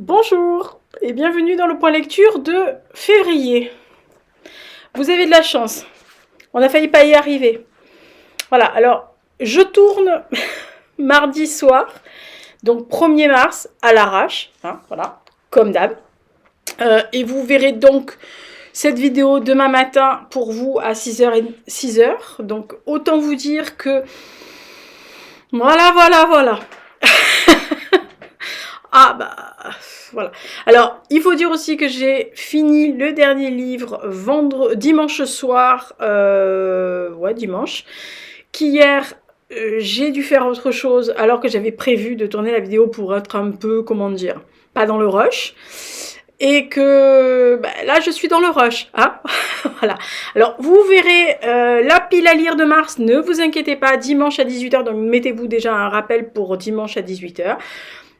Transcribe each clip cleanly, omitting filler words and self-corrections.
Bonjour et bienvenue dans le point lecture de février. Vous avez de la chance, on a failli pas y arriver. Voilà, alors je tourne mardi soir, donc 1er mars à l'arrache, hein, voilà, comme d'hab. Et vous verrez donc cette vidéo demain matin pour vous à 6h. Donc autant vous dire que voilà. Ah bah voilà. Alors il faut dire aussi que j'ai fini le dernier livre dimanche soir, dimanche, qu'hier j'ai dû faire autre chose alors que j'avais prévu de tourner la vidéo pour être un peu, comment dire, pas dans le rush. Et que là je suis dans le rush, hein. Voilà. Alors vous verrez la pile à lire de mars, ne vous inquiétez pas, dimanche à 18h, donc mettez-vous déjà un rappel pour dimanche à 18h.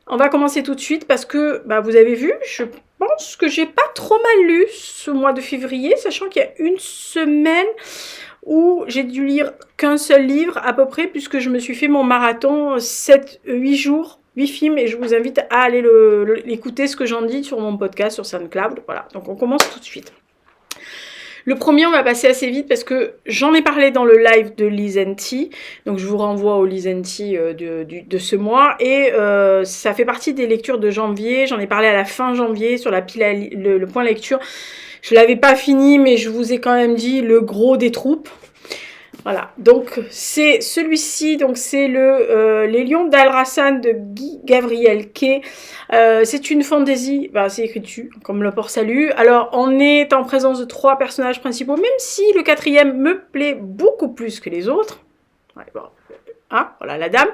On va commencer tout de suite parce que vous avez vu, je pense que j'ai pas trop mal lu ce mois de février, sachant qu'il y a une semaine où j'ai dû lire qu'un seul livre à peu près, puisque je me suis fait mon marathon 8 jours, 8 films, et je vous invite à aller l'écouter, ce que j'en dis sur mon podcast, sur SoundCloud. Voilà, donc on commence tout de suite. Le premier, on va passer assez vite parce que j'en ai parlé dans le live de Lizenti. Donc, je vous renvoie au Lizenti de ce mois. Et ça fait partie des lectures de janvier. J'en ai parlé à la fin janvier sur la pile le point lecture. Je ne l'avais pas fini, mais je vous ai quand même dit le gros des troupes. Voilà, donc c'est celui-ci, donc c'est Les Lions d'Al-Rassan de Guy Gabriel Kay. C'est une fantaisie, c'est écrit dessus, comme le port salut. Alors on est en présence de 3 personnages principaux, même si le 4e me plaît beaucoup plus que les autres. Ouais, bon. Hein, voilà la dame.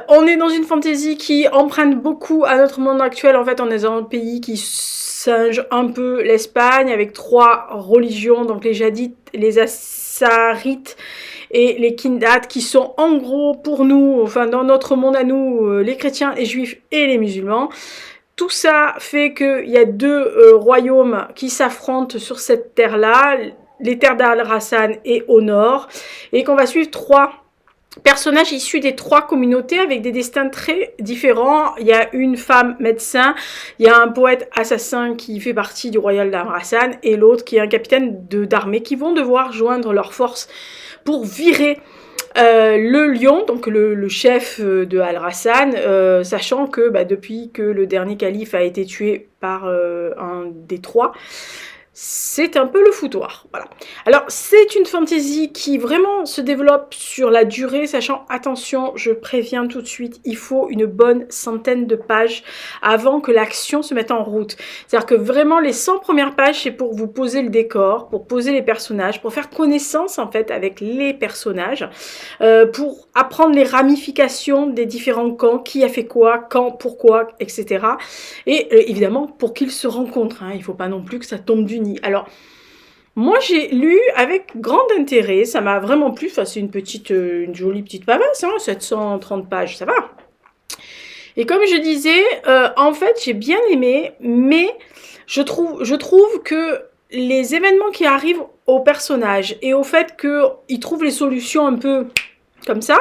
On est dans une fantaisie qui emprunte beaucoup à notre monde actuel. En fait, on est dans un pays qui singe un peu l'Espagne avec 3 religions, donc les Jadites, les Assarites et les Kindates, qui sont en gros pour nous, enfin dans notre monde à nous, les chrétiens, les juifs et les musulmans. Tout ça fait qu'il y a 2 royaumes qui s'affrontent sur cette terre-là, les terres d'Al-Rassan et au nord, et qu'on va suivre 3 personnages issus des 3 communautés avec des destins très différents. Il y a une femme médecin, il y a un poète assassin qui fait partie du royaume d'Al-Rassan et l'autre qui est un capitaine d'armée qui vont devoir joindre leurs forces pour virer le lion, donc le chef de Al-Rassan, sachant que depuis que le dernier calife a été tué par un des 3, c'est un peu le foutoir, voilà. Alors, c'est une fantaisie qui vraiment se développe sur la durée, sachant, attention, je préviens tout de suite, il faut une bonne centaine de pages avant que l'action se mette en route. C'est-à-dire que vraiment, les 100 premières pages, c'est pour vous poser le décor, pour poser les personnages, pour faire connaissance, en fait, avec les personnages, pour apprendre les ramifications des différents camps, qui a fait quoi, quand, pourquoi, etc. Et évidemment, pour qu'ils se rencontrent, hein, il ne faut pas non plus que ça tombe du nid. Alors, moi j'ai lu avec grand intérêt, ça m'a vraiment plu, enfin, c'est une jolie petite pavasse, hein, 730 pages, ça va. Et comme je disais, en fait j'ai bien aimé, mais je trouve que les événements qui arrivent aux personnages et au fait qu'ils trouvent les solutions un peu comme ça,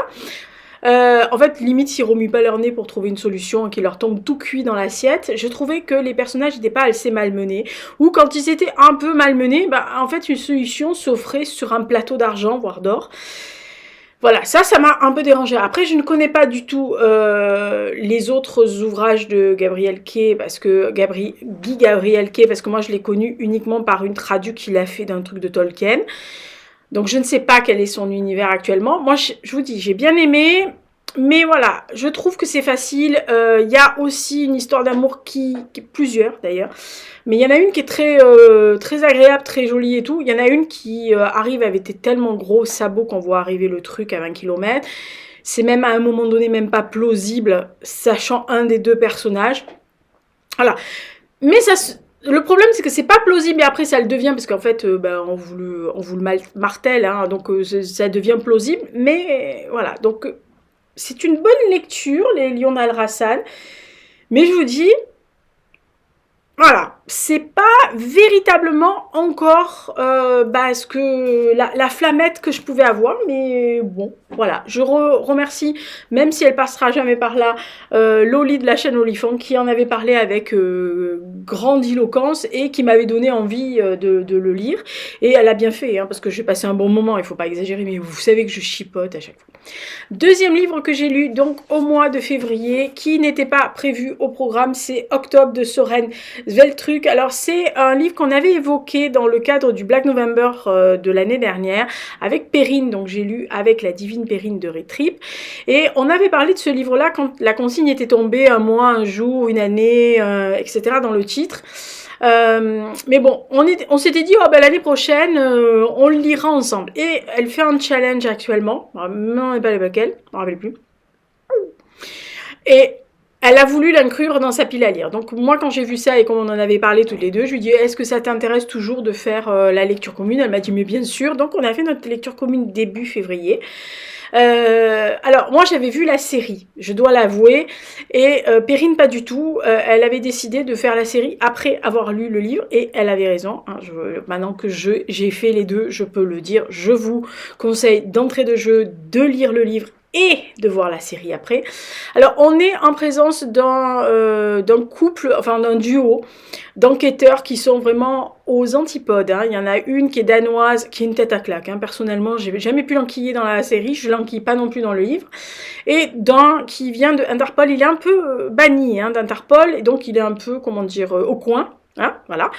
en fait, limite, s'ils remuent pas leur nez pour trouver une solution et qu'ils leur tombe tout cuit dans l'assiette, je trouvais que les personnages n'étaient pas assez malmenés. Ou quand ils étaient un peu malmenés, en fait, une solution s'offrait sur un plateau d'argent, voire d'or. Voilà, ça m'a un peu dérangé. Après, je ne connais pas du tout les autres ouvrages de Gabriel Kay, parce que Guy Gabriel Kay, parce que moi, je l'ai connu uniquement par une tradu qu'il a fait d'un truc de Tolkien. Donc, je ne sais pas quel est son univers actuellement. Moi, je vous dis, j'ai bien aimé. Mais voilà, je trouve que c'est facile. Il y a aussi une histoire d'amour plusieurs d'ailleurs. Mais il y en a une qui est très agréable, très jolie et tout. Il y en a une qui arrive avec des tellement gros sabots qu'on voit arriver le truc à 20 km. C'est même à un moment donné même pas plausible, sachant un des 2 personnages. Voilà. Mais le problème, c'est que c'est pas plausible, et après ça le devient, parce qu'en fait, on vous le martèle, hein, donc ça devient plausible. Mais voilà, donc c'est une bonne lecture, Les Lions d'Al-Rassan. Mais je vous dis, voilà, c'est pas véritablement encore ce que la flammette que je pouvais avoir, mais bon, voilà. Je remercie, même si elle passera jamais par là, Loli de la chaîne Olifant qui en avait parlé avec grandiloquence et qui m'avait donné envie de le lire. Et elle a bien fait, hein, parce que j'ai passé un bon moment, il faut pas exagérer, mais vous savez que je chipote à chaque fois. Deuxième livre que j'ai lu donc au mois de février, qui n'était pas prévu au programme, c'est Octobre de Soren Sveltruck. Alors c'est un livre qu'on avait évoqué dans le cadre du Black November de l'année dernière avec Perrine, donc j'ai lu avec la divine Perrine de Rétrip. Et on avait parlé de ce livre-là quand la consigne était tombée un mois, un jour, une année, etc. dans le titre. Mais bon, on s'était dit, oh ben l'année prochaine, on le lira ensemble. Et elle fait un challenge actuellement, je ne me rappelle pas lequel, je ne me rappelle plus. Et elle a voulu l'inclure dans sa pile à lire. Donc moi, quand j'ai vu ça et qu'on en avait parlé toutes les deux, je lui ai dit, est-ce que ça t'intéresse toujours de faire la lecture commune? Elle m'a dit, mais bien sûr. Donc on a fait notre lecture commune début février. Alors moi j'avais vu la série, je dois l'avouer, et Perrine pas du tout. Elle avait décidé de faire la série après avoir lu le livre, et elle avait raison, hein. Maintenant que j'ai fait les deux, je peux le dire, je vous conseille d'entrée de jeu de lire le livre et de voir la série après. Alors on est en présence d'un couple, enfin d'un duo d'enquêteurs qui sont vraiment aux antipodes, hein. Il y en a une qui est danoise, qui est une tête à claque, hein. Personnellement, j'ai jamais pu l'enquiller dans la série, je l'enquille pas non plus dans le livre. Et d'un qui vient d'Interpol, il est un peu banni, hein, d'Interpol, et donc il est un peu, comment dire, au coin. Hein, voilà.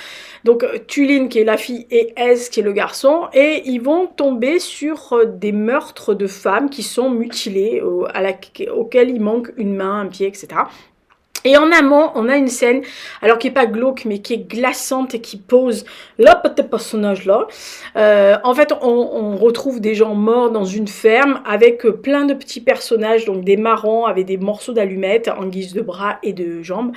Donc Tulin qui est la fille et Ez qui est le garçon, et ils vont tomber sur des meurtres de femmes qui sont mutilées, auxquelles il manque une main, un pied, etc. Et en amont, on a une scène, alors qui est pas glauque, mais qui est glaçante et qui pose là, petit personnage-là. En fait, on retrouve des gens morts dans une ferme avec plein de petits personnages, donc des marrons avec des morceaux d'allumettes en guise de bras et de jambes.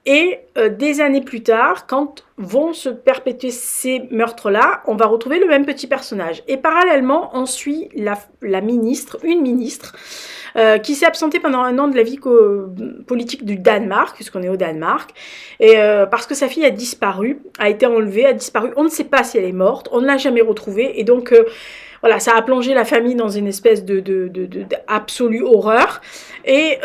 Et des années plus tard, quand vont se perpétuer ces meurtres-là, on va retrouver le même petit personnage. Et parallèlement, on suit une ministre, qui s'est absentée pendant un an de la vie politique du Danemark, puisqu'on est au Danemark, et parce que sa fille a disparu, a été enlevée, a disparu. On ne sait pas si elle est morte, on ne l'a jamais retrouvée, et donc voilà, ça a plongé la famille dans une espèce d'absolue horreur. Et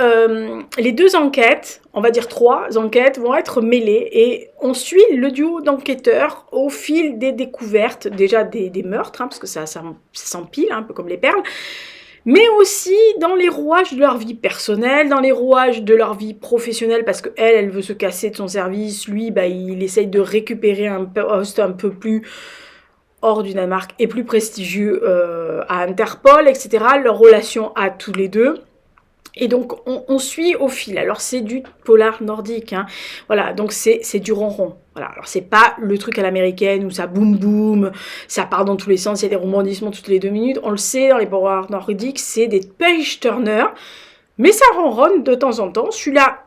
les deux enquêtes, on va dire 3 enquêtes, vont être mêlées. Et on suit le duo d'enquêteurs au fil des découvertes, déjà des meurtres, hein, parce que ça s'empile, hein, un peu comme les perles. Mais aussi dans les rouages de leur vie personnelle, dans les rouages de leur vie professionnelle, parce qu'elle, elle veut se casser de son service. Lui, il essaye de récupérer un poste un peu plus hors du Danemark et plus prestigieux à Interpol, etc. Leur relation à tous les deux. Et donc, on suit au fil. Alors, c'est du polar nordique, hein. Voilà, donc c'est du ronron. Voilà, alors c'est pas le truc à l'américaine où ça boum boum, ça part dans tous les sens, il y a des rebondissements toutes les 2 minutes. On le sait, dans les polars nordiques, c'est des page turners, mais ça ronronne de temps en temps. Celui-là,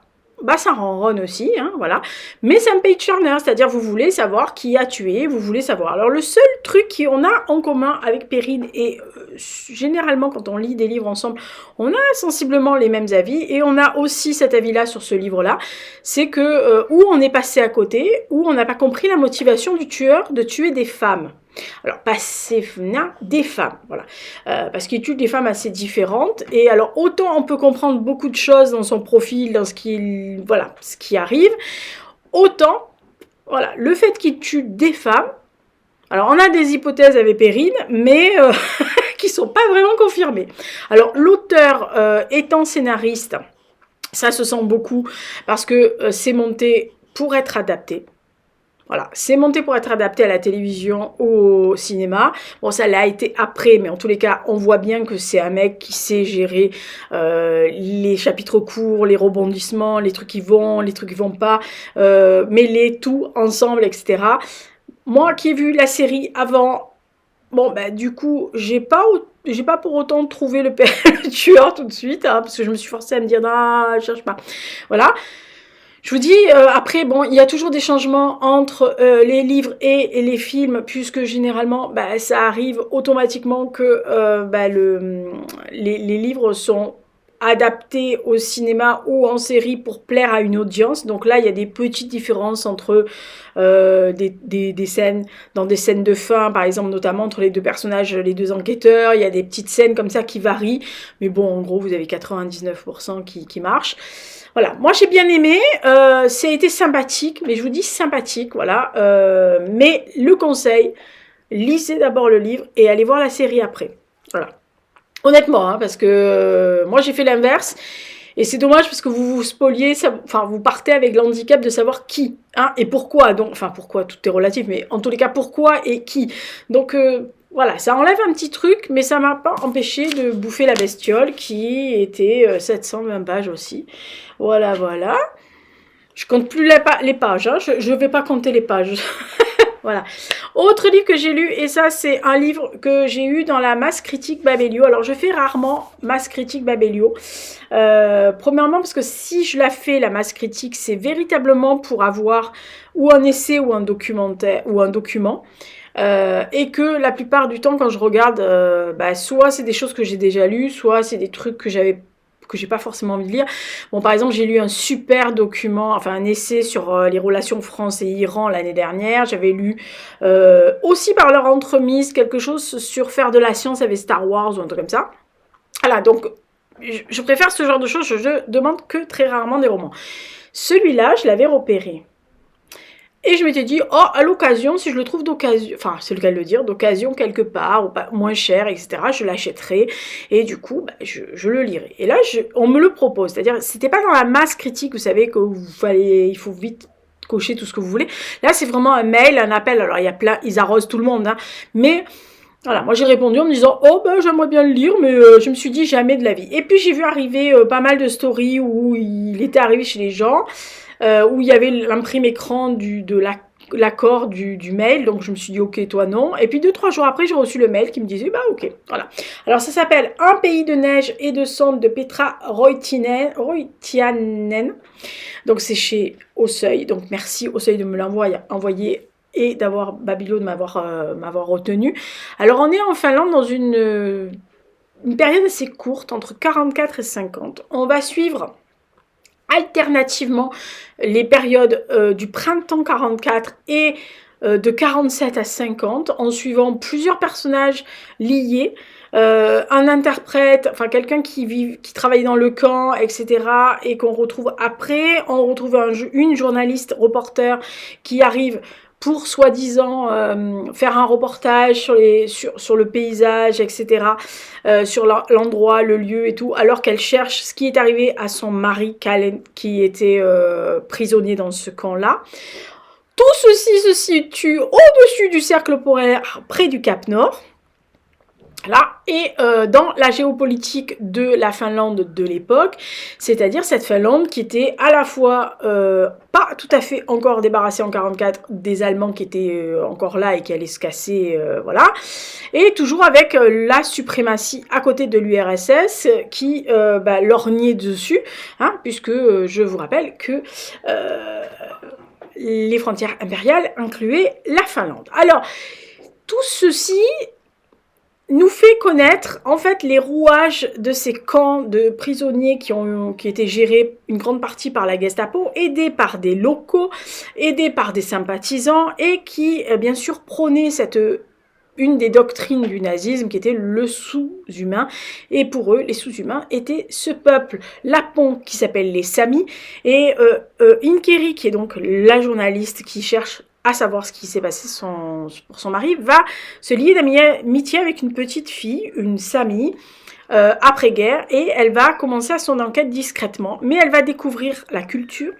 ça ronronne aussi, hein, voilà. Mais c'est un page turner, c'est-à-dire vous voulez savoir qui a tué, vous voulez savoir. Alors le seul truc qu'on a en commun avec Perrine, et généralement quand on lit des livres ensemble, on a sensiblement les mêmes avis, et on a aussi cet avis-là sur ce livre-là, c'est que où on est passé à côté, où on n'a pas compris la motivation du tueur de tuer des femmes. Alors, pas des femmes, voilà. Parce qu'il tue des femmes assez différentes. Et alors, autant on peut comprendre beaucoup de choses dans son profil, dans ce qui arrive, autant, voilà, le fait qu'il tue des femmes, alors on a des hypothèses avec Perrine, mais qui sont pas vraiment confirmées. Alors, l'auteur étant scénariste, ça se sent beaucoup, parce que c'est monté pour être adapté. Voilà, c'est monté pour être adapté à la télévision ou au cinéma. Bon, ça l'a été après, mais en tous les cas, on voit bien que c'est un mec qui sait gérer les chapitres courts, les rebondissements, les trucs qui vont, les trucs qui vont pas, mêler tout ensemble, etc. Moi qui ai vu la série avant, bon, du coup, j'ai pas pour autant trouvé le tueur tout de suite, hein, parce que je me suis forcée à me dire, non, je cherche pas. Voilà. Je vous dis, après, bon, il y a toujours des changements entre les livres et les films, puisque généralement, ça arrive automatiquement que les livres sont adapté au cinéma ou en série pour plaire à une audience. Donc là, il y a des petites différences entre des scènes, dans des scènes de fin, par exemple, notamment entre les deux personnages, les deux enquêteurs. Il y a des petites scènes comme ça qui varient. Mais bon, en gros, vous avez 99% qui marchent. Voilà, moi j'ai bien aimé, ça a été sympathique, mais je vous dis sympathique, voilà. Mais le conseil, lisez d'abord le livre et allez voir la série après. Voilà. Honnêtement, hein, parce que moi j'ai fait l'inverse. Et c'est dommage parce que vous vous spoliez, enfin vous partez avec l'handicap de savoir qui, hein, et pourquoi. Donc, enfin pourquoi, tout est relatif, mais en tous les cas pourquoi et qui. Donc voilà, ça enlève un petit truc, mais ça m'a pas empêché de bouffer la bestiole qui était 720 pages aussi. Voilà, voilà. Je compte plus les pages, hein, je vais pas compter les pages. Voilà. Autre livre que j'ai lu, et ça c'est un livre que j'ai eu dans la masse critique Babelio. Alors je fais rarement masse critique Babelio. Premièrement parce que si je la fais, la masse critique, c'est véritablement pour avoir ou un essai ou un documentaire ou un document. Et que la plupart du temps quand je regarde, soit c'est des choses que j'ai déjà lues, soit c'est des trucs que j'ai pas forcément envie de lire. Bon, par exemple, j'ai lu un super document, enfin un essai sur les relations France et Iran l'année dernière. J'avais lu aussi par leur entremise quelque chose sur faire de la science avec Star Wars ou un truc comme ça. Voilà, donc je préfère ce genre de choses, je demande que très rarement des romans. Celui-là, je l'avais repéré. Et je m'étais dit, oh, à l'occasion, si je le trouve d'occasion, enfin, c'est le cas de le dire, d'occasion quelque part, ou pas, moins cher, etc., je l'achèterai, et du coup, je le lirai. Et là, on me le propose, c'est-à-dire, c'était pas dans la masse critique, vous savez, il faut vite cocher tout ce que vous voulez. Là, c'est vraiment un mail, un appel, alors il y a plein, ils arrosent tout le monde, hein, mais voilà, moi j'ai répondu en me disant, oh, j'aimerais bien le lire, mais je me suis dit, jamais de la vie. Et puis, j'ai vu arriver pas mal de stories où il était arrivé chez les gens, où il y avait l'imprime écran de l'accord du mail, donc je me suis dit ok, toi non, et puis 2-3 jours après j'ai reçu le mail qui me disait bah ok, voilà. Alors ça s'appelle Un pays de neige et de cendres de Petra Roitianen, donc c'est chez Au Seuil, donc merci Au Seuil de me envoyer et d'avoir Babylone de m'avoir retenu. Alors on est en Finlande dans une période assez courte, entre 44 et 50, on va suivre alternativement les périodes du printemps 44 et de 47 à 50 en suivant plusieurs personnages liés, un interprète, enfin quelqu'un qui travaillait dans le camp, etc. et qu'on retrouve après. On retrouve une journaliste reporter qui arrive pour soi-disant faire un reportage sur le paysage, etc., sur l'endroit, le lieu et tout, alors qu'elle cherche ce qui est arrivé à son mari, Kalen, qui était prisonnier dans ce camp-là. Tout ceci se situe au-dessus du cercle polaire, près du Cap Nord. Là, et dans la géopolitique de la Finlande de l'époque, c'est-à-dire cette Finlande qui était à la fois pas tout à fait encore débarrassée en 44 des Allemands qui étaient encore là et qui allaient se casser, voilà, et toujours avec la suprématie à côté de l'URSS qui lorgnait dessus, hein, puisque je vous rappelle que les frontières impériales incluaient la Finlande. Alors, tout ceci nous fait connaître en fait les rouages de ces camps de prisonniers qui étaient gérés une grande partie par la Gestapo, aidés par des locaux, aidés par des sympathisants et qui bien sûr prônaient une des doctrines du nazisme qui était le sous-humain, et pour eux les sous-humains étaient ce peuple lapon qui s'appelle les Samis, et Inkeri qui est donc la journaliste qui cherche à savoir ce qui s'est passé pour son mari, va se lier d'amitié avec une petite fille, une Sami, après-guerre, et elle va commencer son enquête discrètement, mais elle va découvrir la culture,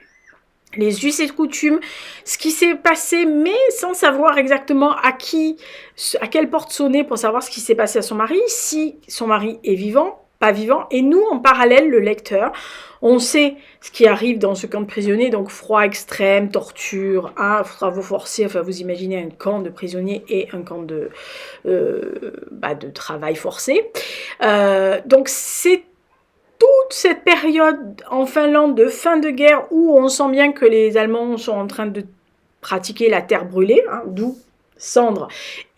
les us et coutumes, ce qui s'est passé, mais sans savoir exactement à quelle porte sonner pour savoir ce qui s'est passé à son mari, si son mari est vivant, pas vivant, et nous, en parallèle, le lecteur, on sait ce qui arrive dans ce camp de prisonniers, donc froid extrême, torture, travaux forcés, enfin vous imaginez un camp de prisonniers et un camp de travail forcé. Donc c'est toute cette période en Finlande de fin de guerre où on sent bien que les Allemands sont en train de pratiquer la terre brûlée, hein, d'où cendres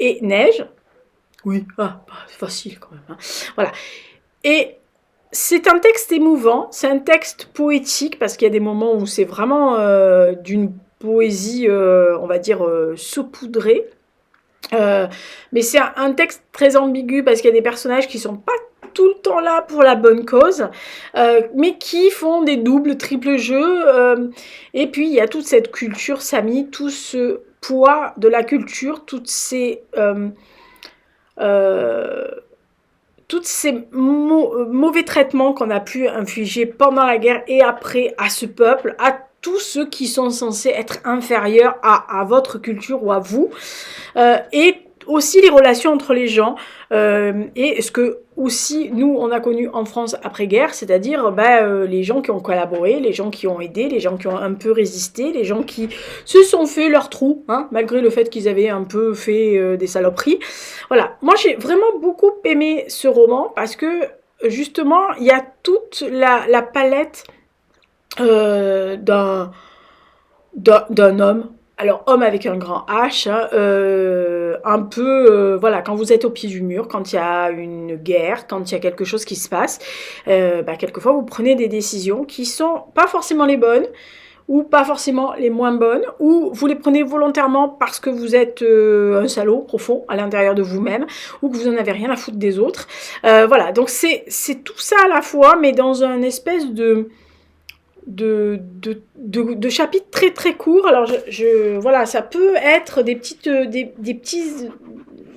et neige. Oui, c'est facile quand même. Hein. Voilà. Et c'est un texte émouvant, c'est un texte poétique, parce qu'il y a des moments où c'est vraiment d'une poésie, on va dire, saupoudrée. Mais c'est un texte très ambigu, parce qu'il y a des personnages qui sont pas tout le temps là pour la bonne cause, mais qui font des doubles, triples jeux. Et puis, il y a toute cette culture sami, tout ce poids de la culture, euh, toutes ces mauvais traitements qu'on a pu infliger pendant la guerre et après à ce peuple, à tous ceux qui sont censés être inférieurs à votre culture ou à vous, et aussi les relations entre les gens, et ce que aussi nous on a connu en France après-guerre, c'est-à-dire les gens qui ont collaboré, les gens qui ont aidé, les gens qui ont un peu résisté, les gens qui se sont fait leur trou, hein, malgré le fait qu'ils avaient un peu fait des saloperies. Voilà, moi j'ai vraiment beaucoup aimé ce roman parce que justement il y a toute la palette d'un homme. Alors, homme avec un grand H, hein, un peu, voilà, quand vous êtes au pied du mur, quand il y a une guerre, quand il y a quelque chose qui se passe, quelquefois vous prenez des décisions qui sont pas forcément les bonnes, ou pas forcément les moins bonnes, ou vous les prenez volontairement parce que vous êtes un salaud profond à l'intérieur de vous-même, ou que vous en avez rien à foutre des autres. Voilà, donc c'est tout ça à la fois, mais dans un espèce de chapitres très très courts. Alors voilà, ça peut être des petites des petits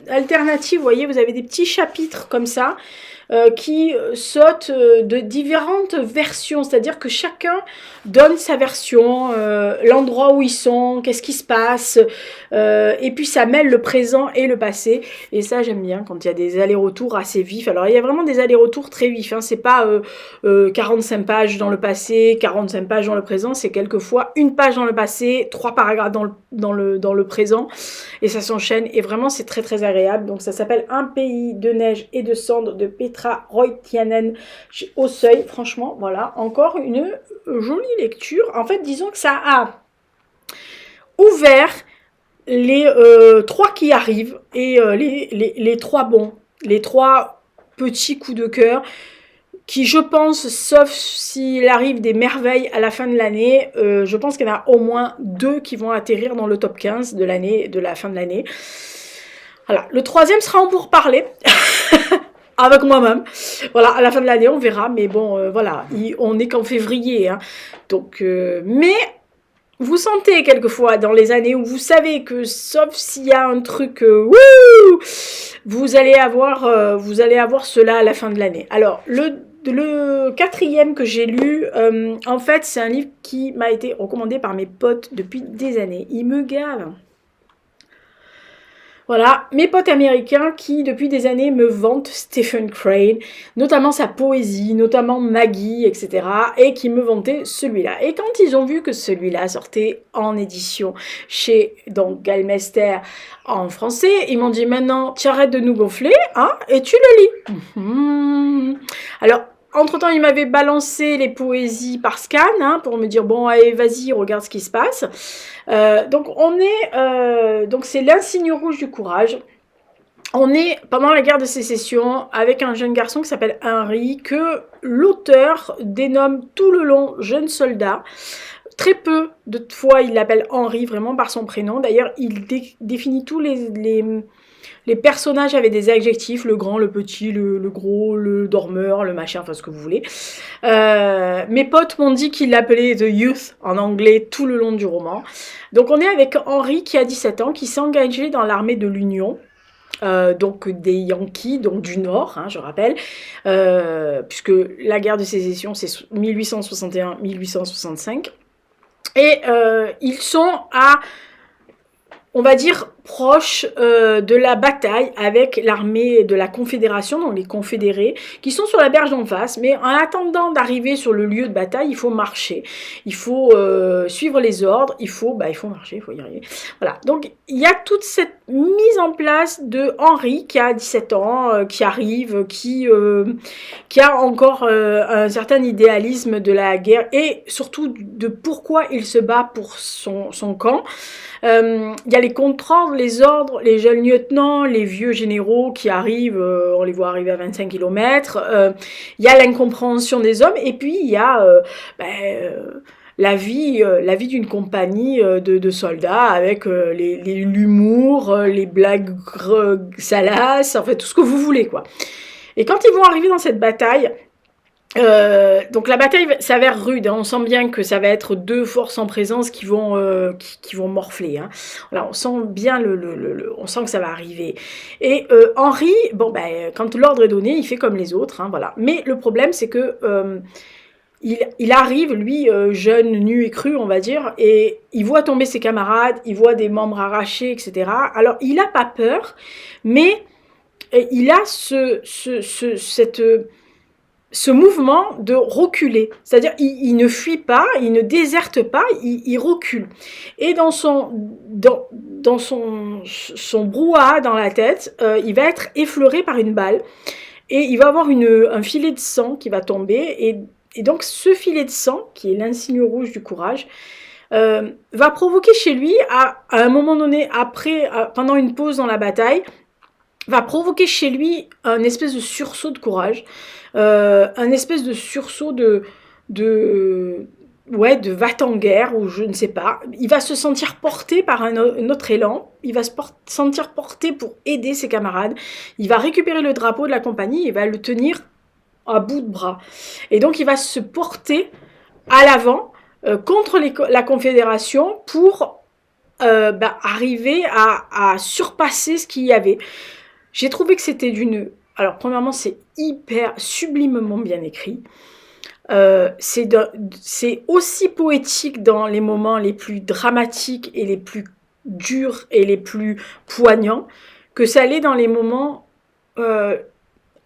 alternatives, vous voyez, vous avez des petits chapitres comme ça qui sautent de différentes versions, c'est-à-dire que chacun donne sa version, l'endroit où ils sont, qu'est-ce qui se passe, et puis ça mêle le présent et le passé, et ça j'aime bien quand il y a des allers-retours assez vifs. Alors il y a vraiment des allers-retours très vifs, hein. C'est pas 45 pages dans le passé, 45 pages dans le présent, c'est quelquefois une page dans le passé, 3 paragraphes dans le présent, et ça s'enchaîne, et vraiment c'est très très agréable. Donc ça s'appelle Un pays de neige et de cendres de Petra Roitianen au Seuil. Franchement, voilà, encore une jolie lecture. En fait, disons que ça a ouvert les 3 qui arrivent, et les 3 bons, les 3 petits coups de cœur qui, je pense, sauf s'il arrive des merveilles à la fin de l'année, je pense qu'il y en a au moins 2 qui vont atterrir dans le top 15 de l'année, de la fin de l'année. Voilà, le 3e sera en pourparlers avec moi-même. Voilà, à la fin de l'année, on verra, mais bon, voilà, on n'est qu'en février, hein. Donc, mais vous sentez quelquefois dans les années où vous savez que, sauf s'il y a un truc, wouh, vous allez avoir cela à la fin de l'année. Alors, le 4e que j'ai lu, en fait, c'est un livre qui m'a été recommandé par mes potes depuis des années. Il me gave. Voilà, mes potes américains qui, depuis des années, me vantent Stephen Crane, notamment sa poésie, notamment Maggie, etc., et qui me vantaient celui-là. Et quand ils ont vu que celui-là sortait en édition chez donc Galmester en français, ils m'ont dit maintenant, tu arrêtes de nous gonfler, hein, et tu le lis. Alors, entre-temps, il m'avait balancé les poésies par scan, hein, pour me dire, bon, allez, vas-y, regarde ce qui se passe. Donc, donc c'est L'insigne rouge du courage. On est pendant la guerre de sécession avec un jeune garçon qui s'appelle Henry, que l'auteur dénomme tout le long jeune soldat. Très peu de fois, il l'appelle Henry, vraiment par son prénom. D'ailleurs, il définit tous les personnages avec des adjectifs, le grand, le petit, le gros, le dormeur, le machin, enfin ce que vous voulez. Mes potes m'ont dit qu'il l'appelait The Youth en anglais tout le long du roman. Donc on est avec Henry qui a 17 ans, qui s'est engagé dans l'armée de l'Union. Donc des Yankees, donc du Nord, hein, je rappelle, puisque la guerre de sécession c'est 1861-1865. Et ils sont on va dire, proche de la bataille avec l'armée de la Confédération, donc les Confédérés, qui sont sur la berge d'en face. Mais en attendant d'arriver sur le lieu de bataille, il faut marcher, il faut suivre les ordres, il faut marcher, il faut y arriver. Voilà, donc il y a toute cette mise en place de Henry, qui a 17 ans, qui arrive, qui a encore un certain idéalisme de la guerre, et surtout de pourquoi il se bat pour son camp. Il y a les contrats les jeunes lieutenants, les vieux généraux qui arrivent, on les voit arriver à 25 km, il y a l'incompréhension des hommes, et puis il y a la vie d'une compagnie de soldats avec l'humour, les blagues salaces, en fait tout ce que vous voulez, quoi. Et quand ils vont arriver dans cette bataille, donc la bataille s'avère rude, hein. On sent bien que ça va être deux forces en présence qui vont morfler, hein. Voilà, on sent bien on sent que ça va arriver. Et Henri, bon ben quand l'ordre est donné, il fait comme les autres, hein, voilà. Mais le problème c'est que il arrive, lui, jeune, nu et cru, on va dire, et il voit tomber ses camarades, il voit des membres arrachés, etc. Alors il a pas peur, mais il a ce mouvement de reculer, c'est-à-dire il ne fuit pas, il ne déserte pas, il recule. Et dans son brouhaha dans la tête, il va être effleuré par une balle et il va avoir un filet de sang qui va tomber et donc ce filet de sang, qui est l'insigne rouge du courage, va provoquer chez lui, à un moment donné, pendant une pause dans la bataille, va provoquer chez lui un espèce de sursaut de courage, un espèce de sursaut de va-t-en-guerre, ou je ne sais pas. Il va se sentir porté par un autre élan, il va se sentir porté pour aider ses camarades, il va récupérer le drapeau de la compagnie, il va le tenir à bout de bras. Et donc il va se porter à l'avant contre la Confédération pour arriver à surpasser ce qu'il y avait. J'ai trouvé que c'était alors, premièrement, c'est hyper sublimement bien écrit. C'est aussi poétique dans les moments les plus dramatiques et les plus durs et les plus poignants que ça l'est dans les moments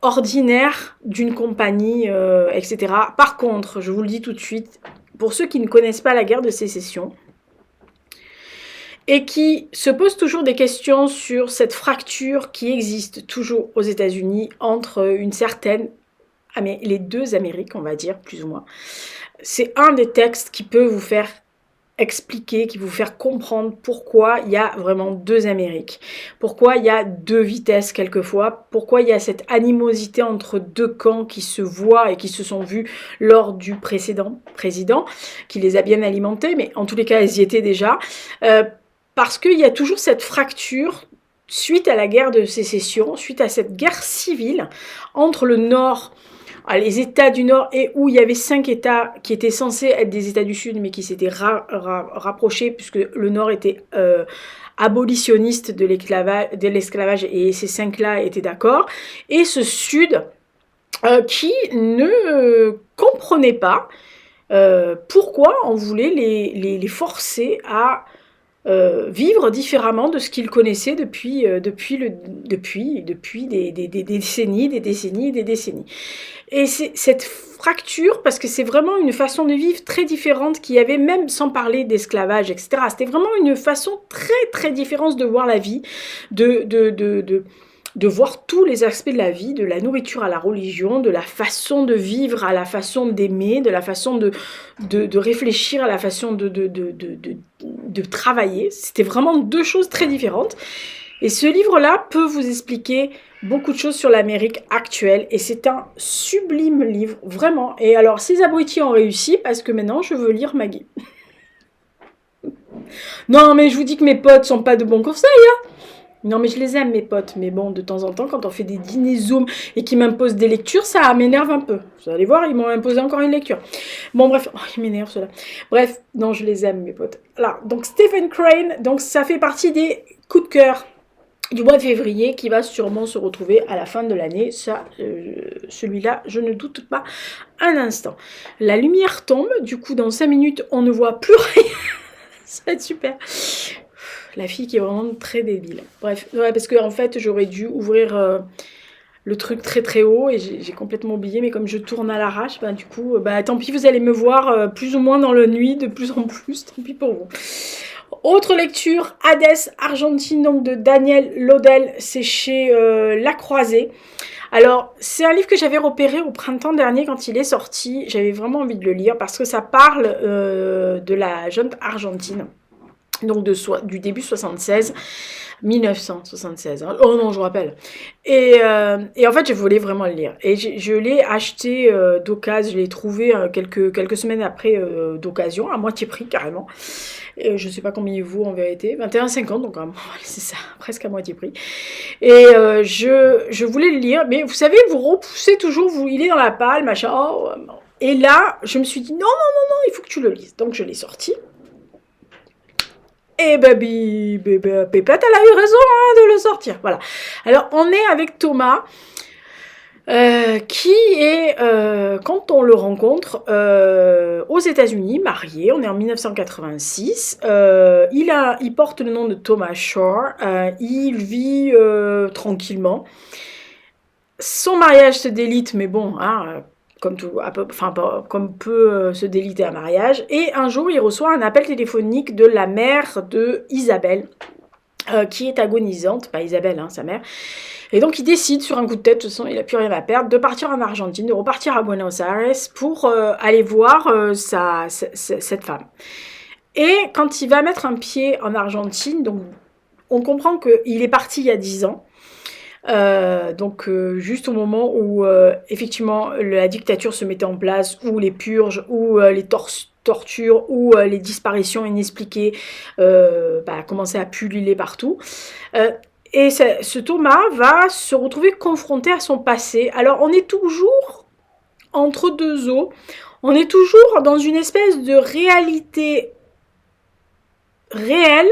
ordinaires d'une compagnie, etc. Par contre, je vous le dis tout de suite, pour ceux qui ne connaissent pas la guerre de sécession, et qui se posent toujours des questions sur cette fracture qui existe toujours aux États-Unis entre les deux Amériques, on va dire, plus ou moins. C'est un des textes qui peut vous faire expliquer, qui vous faire comprendre pourquoi il y a vraiment deux Amériques, pourquoi il y a deux vitesses quelquefois, pourquoi il y a cette animosité entre deux camps qui se voient et qui se sont vus lors du précédent président, qui les a bien alimentés, mais en tous les cas, elles y étaient déjà. Parce qu'il y a toujours cette fracture suite à la guerre de sécession, suite à cette guerre civile entre le Nord, les États du Nord, et où il y avait 5 États qui étaient censés être des États du Sud, mais qui s'étaient rapprochés, puisque le Nord était abolitionniste de l'esclavage, et ces 5-là étaient d'accord, et ce Sud qui ne comprenait pas pourquoi on voulait les forcer à vivre différemment de ce qu'ils connaissaient depuis des décennies. Et c'est cette fracture, parce que c'est vraiment une façon de vivre très différente qu'il y avait, même sans parler d'esclavage, etc. C'était vraiment une façon très très différente de voir la vie, de voir tous les aspects de la vie, de la nourriture à la religion, de la façon de vivre à la façon d'aimer, de la façon de réfléchir à la façon de travailler. C'était vraiment deux choses très différentes. Et ce livre-là peut vous expliquer beaucoup de choses sur l'Amérique actuelle. Et c'est un sublime livre, vraiment. Et alors, ces abrutis ont réussi parce que maintenant, je veux lire Maggie. Non, mais je vous dis que mes potes sont pas de bons conseils, hein. Non, mais je les aime, mes potes. Mais bon, de temps en temps, quand on fait des dîners Zoom et qu'ils m'imposent des lectures, ça m'énerve un peu. Vous allez voir, ils m'ont imposé encore une lecture. Bon, bref, ils m'énervent, ceux-là. Bref, non, je les aime, mes potes. Alors, donc, Stephen Crane, donc ça fait partie des coups de cœur du mois de février qui va sûrement se retrouver à la fin de l'année. Ça, celui-là, je ne doute pas un instant. La lumière tombe. Du coup, dans 5 minutes, on ne voit plus rien. Ça va être super. La fille qui est vraiment très débile. Bref, ouais, parce que en fait, j'aurais dû ouvrir le truc très très haut et j'ai complètement oublié. Mais comme je tourne à l'arrache, du coup, tant pis, vous allez me voir plus ou moins dans la nuit, de plus en plus. Tant pis pour vous. Autre lecture, Hadès, Argentine, donc de Daniel Laudel, c'est chez La Croisée. Alors, c'est un livre que j'avais repéré au printemps dernier quand il est sorti. J'avais vraiment envie de le lire parce que ça parle de la junte argentine. donc du début 76, 1976. Hein. Oh non, je me rappelle. Et en fait, je voulais vraiment le lire. Et je l'ai acheté d'occasion, je l'ai trouvé quelques semaines après d'occasion, à moitié prix carrément. Et je sais pas combien il vaut en vérité, 21,50, donc c'est ça, presque à moitié prix. Et je voulais le lire, mais vous savez, vous repoussez toujours, il est dans la palle, machin. Oh, et là, je me suis dit, non, il faut que tu le lises. Donc je l'ai sorti. Et Pépette, elle a eu raison hein, de le sortir. Voilà. Alors, on est avec Thomas, qui est, quand on le rencontre, aux États-Unis, marié. On est en 1986. Il porte le nom de Thomas Shore. Il vit tranquillement. Son mariage se délite, mais bon, hein, comme peut se déliter un mariage. Et un jour, il reçoit un appel téléphonique de la mère de Isabelle, qui est agonisante, pas Isabelle, hein, sa mère. Et donc, il décide, sur un coup de tête, de toute façon, il n'a plus rien à perdre, de partir en Argentine, de repartir à Buenos Aires pour aller voir cette femme. Et quand il va mettre un pied en Argentine, donc, on comprend qu'il est parti il y a 10 ans. Juste au moment où effectivement la dictature se mettait en place, où les purges, où les tortures, où les disparitions inexpliquées commençaient à pulluler partout. Et ce Thomas va se retrouver confronté à son passé. Alors on est toujours entre deux eaux, on est toujours dans une espèce de réalité réelle,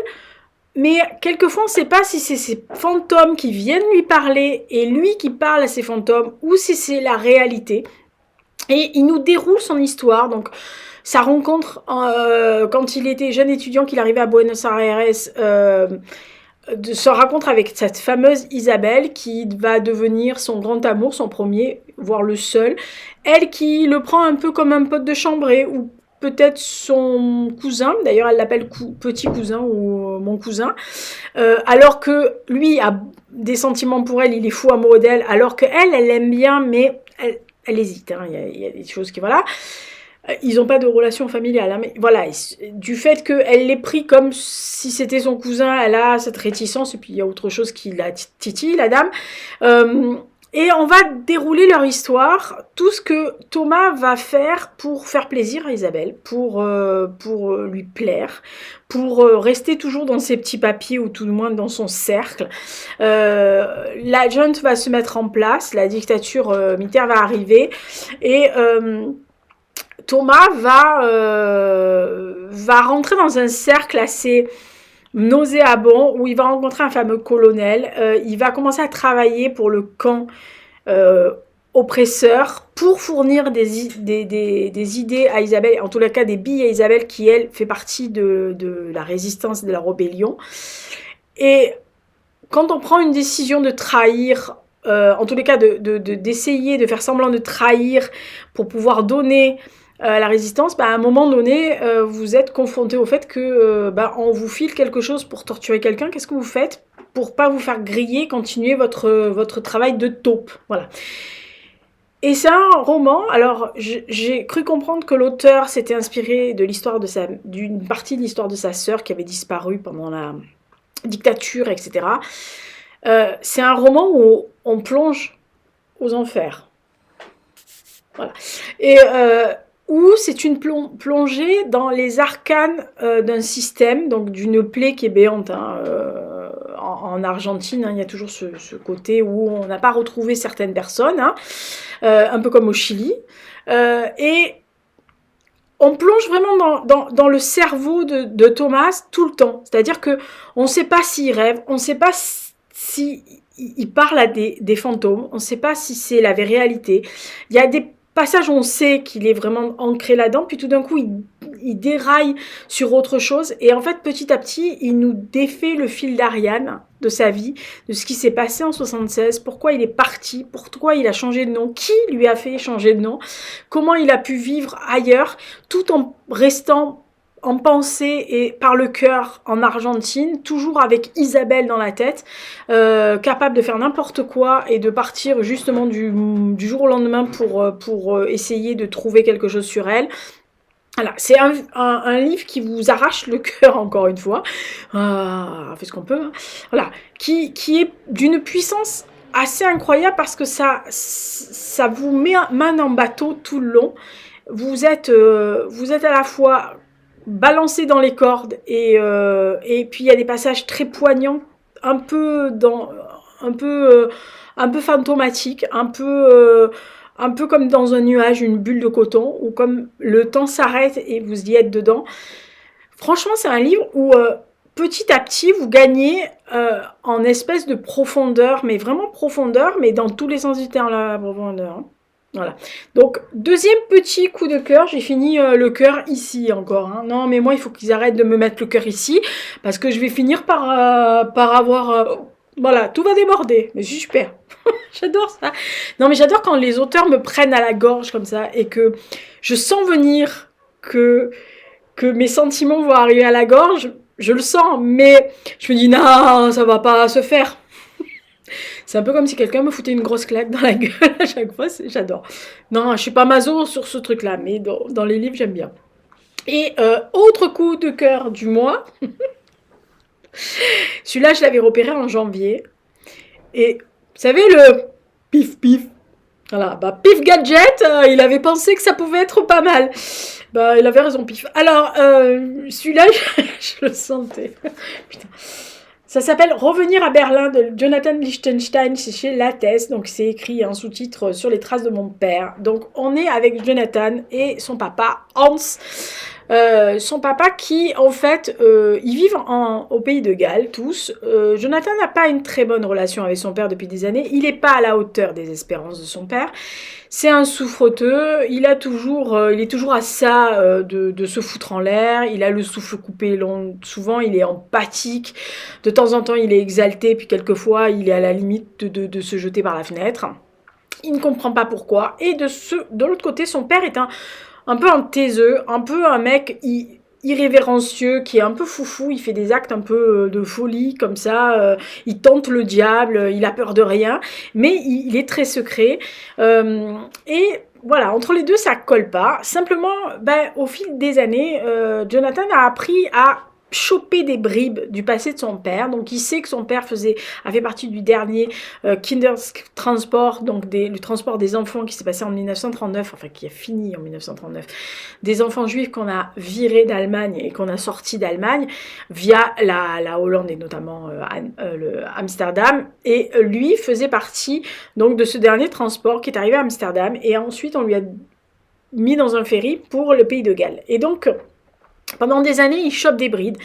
mais quelquefois, on ne sait pas si c'est ces fantômes qui viennent lui parler et lui qui parle à ces fantômes ou si c'est la réalité. Et il nous déroule son histoire. Donc, sa rencontre quand il était jeune étudiant, qu'il arrivait à Buenos Aires, de se rencontre avec cette fameuse Isabelle qui va devenir son grand amour, son premier, voire le seul. Elle qui le prend un peu comme un pote de chambrée ou peut-être son cousin, d'ailleurs elle l'appelle petit cousin ou mon cousin, alors que lui a des sentiments pour elle, il est fou amoureux d'elle, alors qu'elle, elle l'aime bien, mais elle hésite, hein. Il y a des choses qui, voilà, ils n'ont pas de relation familiale, hein, mais voilà, du fait qu'elle l'ait pris comme si c'était son cousin, elle a cette réticence, et puis il y a autre chose qui la titille, la dame, et on va dérouler leur histoire, tout ce que Thomas va faire pour faire plaisir à Isabelle, pour lui plaire, pour rester toujours dans ses petits papiers ou tout du moins dans son cercle. La junte va se mettre en place, la dictature militaire va arriver et Thomas va rentrer dans un cercle assez nauséabond où il va rencontrer un fameux colonel. Il va commencer à travailler pour le camp oppresseur pour fournir des idées à Isabelle, en tous les cas des billes à Isabelle qui, elle, fait partie de la résistance, de la rébellion. Et quand on prend une décision de trahir, en tous les cas d'essayer de faire semblant de trahir pour pouvoir donner la résistance, à un moment donné, vous êtes confronté au fait que on vous file quelque chose pour torturer quelqu'un. Qu'est-ce que vous faites pour pas vous faire griller, continuer votre travail de taupe? Voilà. Et c'est un roman. Alors, j'ai cru comprendre que l'auteur s'était inspiré de l'histoire d'une partie de l'histoire de sa sœur qui avait disparu pendant la dictature, etc. C'est un roman où on plonge aux enfers. Voilà. Et où c'est une plongée dans les arcanes d'un système, donc d'une plaie qui est béante. Hein, en Argentine, hein, il y a toujours ce côté où on n'a pas retrouvé certaines personnes, hein, un peu comme au Chili. Et on plonge vraiment dans le cerveau de Thomas tout le temps. C'est-à-dire qu'on ne sait pas s'il rêve, on ne sait pas s'il parle à des fantômes, on ne sait pas si c'est la réalité. Il y a des passages où on sait qu'il est vraiment ancré là-dedans, puis tout d'un coup, il déraille sur autre chose. Et en fait, petit à petit, il nous défait le fil d'Ariane de sa vie, de ce qui s'est passé en 76, pourquoi il est parti, pourquoi il a changé de nom, qui lui a fait changer de nom, comment il a pu vivre ailleurs, tout en restant en pensée et par le cœur en Argentine, toujours avec Isabelle dans la tête, capable de faire n'importe quoi et de partir justement du jour au lendemain pour essayer de trouver quelque chose sur elle. Voilà, c'est un livre qui vous arrache le cœur, encore une fois. On fait ce qu'on peut. Hein. Voilà, qui est d'une puissance assez incroyable parce que ça vous met main en bateau tout le long. Vous êtes à la fois balancé dans les cordes et puis il y a des passages très poignants, un peu un peu, euh, un peu fantomatiques, un peu comme dans un nuage, une bulle de coton, ou comme le temps s'arrête et vous y êtes dedans. Franchement, c'est un livre où petit à petit, vous gagnez en espèce de profondeur, mais vraiment profondeur, mais dans tous les sens du terme, la profondeur. Hein. Voilà. Donc, deuxième petit coup de cœur, j'ai fini le cœur ici encore. Hein. Non, mais moi, il faut qu'ils arrêtent de me mettre le cœur ici, parce que je vais finir par avoir... voilà, tout va déborder, mais c'est super. J'adore ça. Non, mais j'adore quand les auteurs me prennent à la gorge comme ça et que je sens venir que mes sentiments vont arriver à la gorge. Je le sens, mais je me dis non, ça va pas se faire. C'est un peu comme si quelqu'un me foutait une grosse claque dans la gueule à chaque fois. J'adore. Non, je suis pas maso sur ce truc-là, mais dans les livres, j'aime bien. Et autre coup de cœur du mois. Celui-là, je l'avais repéré en janvier. Et vous savez, le pif pif. Voilà, bah Pif Gadget, il avait pensé que ça pouvait être pas mal. Bah, il avait raison, Pif. Alors, celui-là, je le sentais. Putain. Ça s'appelle Revenir à Berlin de Jonathan Lichtenstein, c'est chez Lattès, donc c'est écrit en sous-titre sur les traces de mon père. Donc on est avec Jonathan et son papa Hans. Son papa qui en fait ils vivent au pays de Galles tous. Jonathan n'a pas une très bonne relation avec son père depuis des années. Il n'est pas à la hauteur des espérances de son père. C'est un souffreteux. Il est toujours à ça de se foutre en l'air. Il a le souffle coupé long. Souvent il est empathique. De temps en temps il est exalté. Puis quelquefois il est à la limite de se jeter par la fenêtre. Il ne comprend pas pourquoi. Et de l'autre côté, son père est un peu un taiseux, un peu un mec irrévérencieux, qui est un peu foufou, il fait des actes un peu de folie, comme ça, il tente le diable, il a peur de rien, mais il est très secret. Et voilà, entre les deux, ça colle pas. Simplement, au fil des années, Jonathan a appris à choper des bribes du passé de son père. Donc il sait que son père a fait partie du dernier Kindertransport, donc le transport des enfants qui s'est passé en 1939, enfin qui a fini en 1939, des enfants juifs qu'on a virés d'Allemagne et qu'on a sortis d'Allemagne via la Hollande et notamment Amsterdam. Et lui faisait partie donc de ce dernier transport qui est arrivé à Amsterdam et ensuite on lui a mis dans un ferry pour le pays de Galles. Et donc pendant des années, il chope des brides.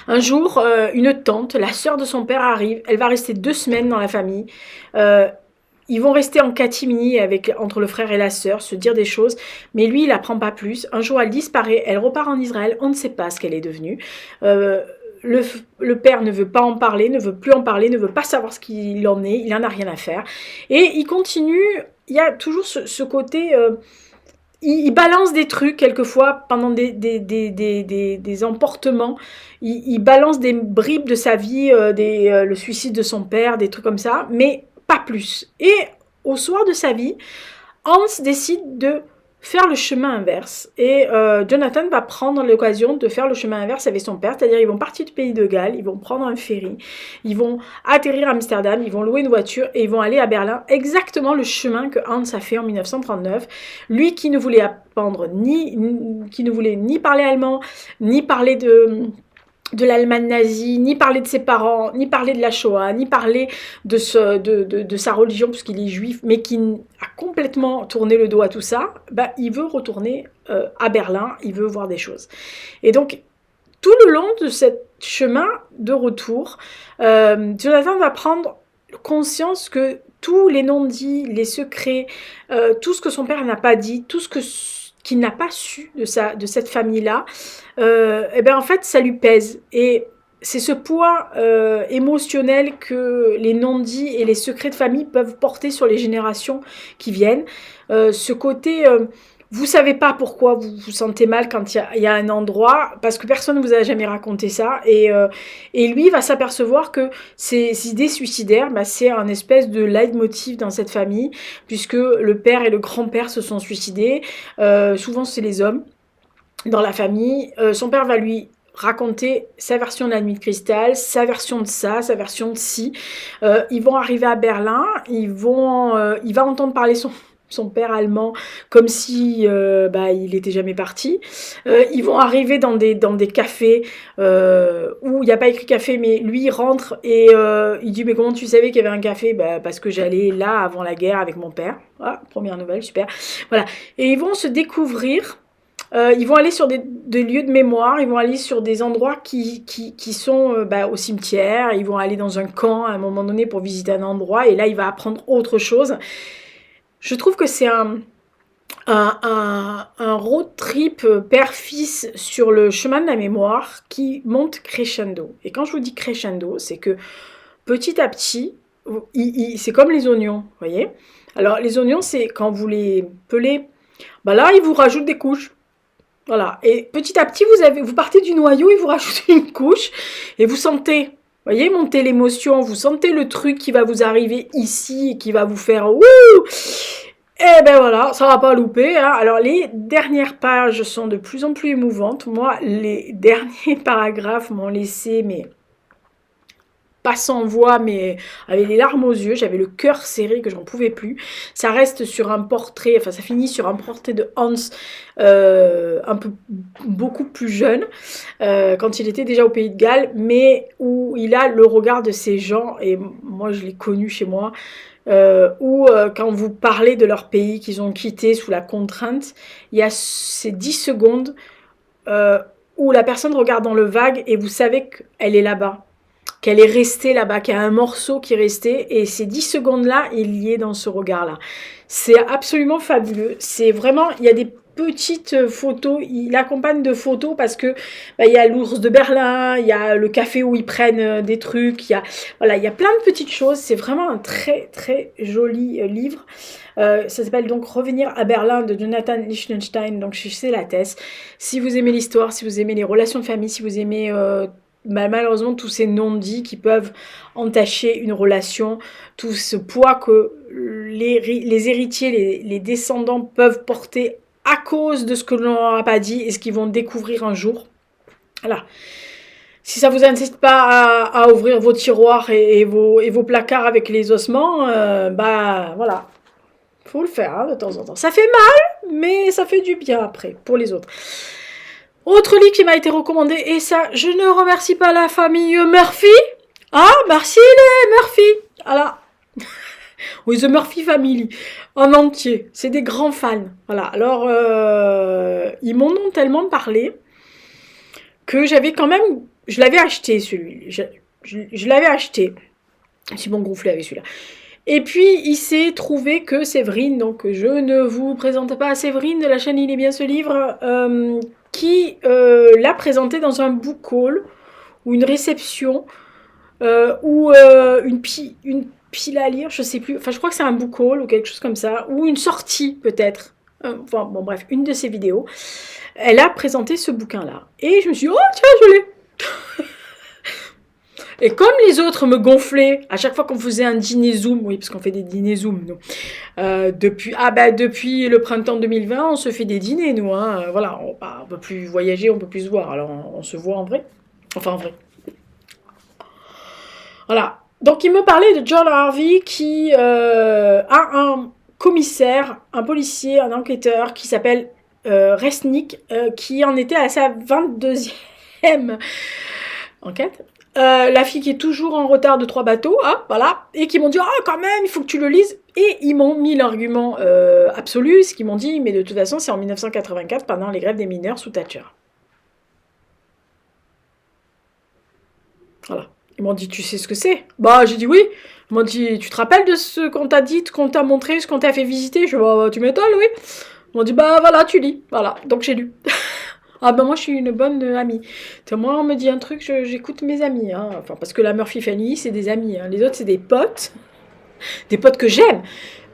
Un jour, une tante, la sœur de son père, arrive. Elle va rester 2 semaines dans la famille. Ils vont rester en catimini entre le frère et la sœur, se dire des choses. Mais lui, il n'apprend pas plus. Un jour, elle disparaît. Elle repart en Israël. On ne sait pas ce qu'elle est devenue. Le père ne veut pas en parler, ne veut plus en parler, ne veut pas savoir ce qu'il en est. Il n'en a rien à faire. Et il continue. Il y a toujours ce côté... il balance des trucs quelquefois pendant des emportements. Il balance des bribes de sa vie, le suicide de son père, des trucs comme ça, mais pas plus. Et au soir de sa vie, Hans décide de faire le chemin inverse. Et Jonathan va prendre l'occasion de faire le chemin inverse avec son père, c'est-à-dire ils vont partir du pays de Galles, ils vont prendre un ferry, ils vont atterrir à Amsterdam, ils vont louer une voiture et ils vont aller à Berlin, exactement le chemin que Hans a fait en 1939. Lui qui ne voulait apprendre qui ne voulait ni parler allemand, ni parler de l'Allemagne nazie, ni parler de ses parents, ni parler de la Shoah, ni parler de sa religion, puisqu'il est juif, mais qui a complètement tourné le dos à tout ça, il veut retourner à Berlin, il veut voir des choses. Et donc, tout le long de ce chemin de retour, Jonathan va prendre conscience que tous les non-dits, les secrets, tout ce que son père n'a pas dit, tout ce qu'il n'a pas su de cette famille-là, en fait, ça lui pèse. Et c'est ce poids émotionnel que les non-dits et les secrets de famille peuvent porter sur les générations qui viennent. Ce côté... vous savez pas pourquoi vous vous sentez mal quand il y a un endroit, parce que personne ne vous a jamais raconté ça, et lui va s'apercevoir que ces idées suicidaires, c'est un espèce de leitmotiv dans cette famille, puisque le père et le grand-père se sont suicidés, souvent c'est les hommes. dans la famille. Son père va lui raconter sa version de la nuit de cristal, sa version de ça, sa version de ci. Ils vont arriver à Berlin, il va entendre parler son père allemand comme si il était jamais parti. Ils vont arriver dans des cafés où il n'y a pas écrit café, mais lui il rentre et il dit mais comment tu savais qu'il y avait un café? Parce que j'allais là avant la guerre avec mon père. Ah, première nouvelle, super. Voilà. Et ils vont se découvrir. Ils vont aller sur des lieux de mémoire, ils vont aller sur des endroits qui sont au cimetière, ils vont aller dans un camp à un moment donné pour visiter un endroit, et là il va apprendre autre chose. Je trouve que c'est un road trip père-fils sur le chemin de la mémoire qui monte crescendo. Et quand je vous dis crescendo, c'est que petit à petit, c'est comme les oignons, vous voyez. Alors les oignons, c'est quand vous les pelez, là ils vous rajoutent des couches. Voilà, et petit à petit, vous partez du noyau, il vous rajoute une couche, et vous sentez, voyez, monter l'émotion, vous sentez le truc qui va vous arriver ici, et qui va vous faire « Wouh !» Et ben voilà, ça va pas louper. Hein. Alors les dernières pages sont de plus en plus émouvantes. Moi, les derniers paragraphes m'ont laissé, mais pas sans voix, mais avec les larmes aux yeux, j'avais le cœur serré que j'en pouvais plus. Ça reste sur un portrait, enfin ça finit sur un portrait de Hans, beaucoup plus jeune, quand il était déjà au Pays de Galles, mais où il a le regard de ces gens, et moi je l'ai connu chez moi, où quand vous parlez de leur pays qu'ils ont quitté sous la contrainte, il y a ces 10 secondes où la personne regarde dans le vague et vous savez qu'elle est là-bas, qu'elle est restée là-bas, qu'il y a un morceau qui est resté, et ces 10 secondes-là est lié dans ce regard-là. C'est absolument fabuleux. C'est vraiment, il y a des petites photos, il accompagne de photos parce que il y a l'ours de Berlin, il y a le café où ils prennent des trucs, il y a plein de petites choses. C'est vraiment un très très joli livre. Ça s'appelle donc Revenir à Berlin de Jonathan Lichtenstein, donc chez Lattès. Si vous aimez l'histoire, si vous aimez les relations de famille, si vous aimez malheureusement tous ces non-dits qui peuvent entacher une relation, tout ce poids que les héritiers, les descendants peuvent porter à cause de ce que l'on leur a pas dit et ce qu'ils vont découvrir un jour. Voilà. Si ça vous incite pas à ouvrir vos tiroirs et vos placards avec les ossements, voilà. Faut le faire hein, de temps en temps. Ça fait mal, mais ça fait du bien après pour les autres. Autre livre qui m'a été recommandé, et ça, je ne remercie pas la famille Murphy. Ah, merci les Murphy. Voilà. Oui, The Murphy Family, en entier. C'est des grands fans. Voilà. Alors, ils m'en ont tellement parlé que j'avais quand même... Je l'avais acheté, celui-là. Je l'avais acheté. Si bon gonflé avec celui-là. Et puis, il s'est trouvé que Séverine, donc je ne vous présente pas Séverine de la chaîne Il est bien ce livre, qui l'a présenté dans un book haul ou une réception ou une pile à lire, je sais plus, enfin je crois que c'est un book haul ou quelque chose comme ça, ou une sortie peut-être, enfin bon bref, une de ses vidéos, elle a présenté ce bouquin-là. Et je me suis dit, oh tiens, je l'ai. Et comme les autres me gonflaient, à chaque fois qu'on faisait un dîner Zoom, oui, parce qu'on fait des dîners Zoom, nous, depuis le printemps 2020, on se fait des dîners, nous, hein, voilà, on peut plus voyager, on peut plus se voir, alors on se voit en vrai, enfin en vrai. Voilà, donc il me parlait de John Harvey qui a un commissaire, un policier, un enquêteur qui s'appelle Resnick, qui en était à sa 22e enquête. La fille qui est toujours en retard de 3 bateaux, hein, voilà, et qui m'ont dit « Oh, quand même, il faut que tu le lises !» Et ils m'ont mis l'argument absolu, ce qu'ils m'ont dit « Mais de toute façon, c'est en 1984, pendant les grèves des mineurs sous Thatcher. » Voilà. Ils m'ont dit « Tu sais ce que c'est ?» Bah, j'ai dit « Oui !» Ils m'ont dit « Tu te rappelles de ce qu'on t'a dit, qu'on t'a montré, ce qu'on t'a fait visiter ?» Je dis bah, « Tu m'étonnes, oui !» Ils m'ont dit « Bah, voilà, tu lis. » Voilà, donc j'ai lu. Ah ben moi je suis une bonne amie. Moi on me dit un truc, j'écoute mes amis. Hein. Enfin, parce que la Murphy Family c'est des amis. Hein. Les autres c'est des potes que j'aime,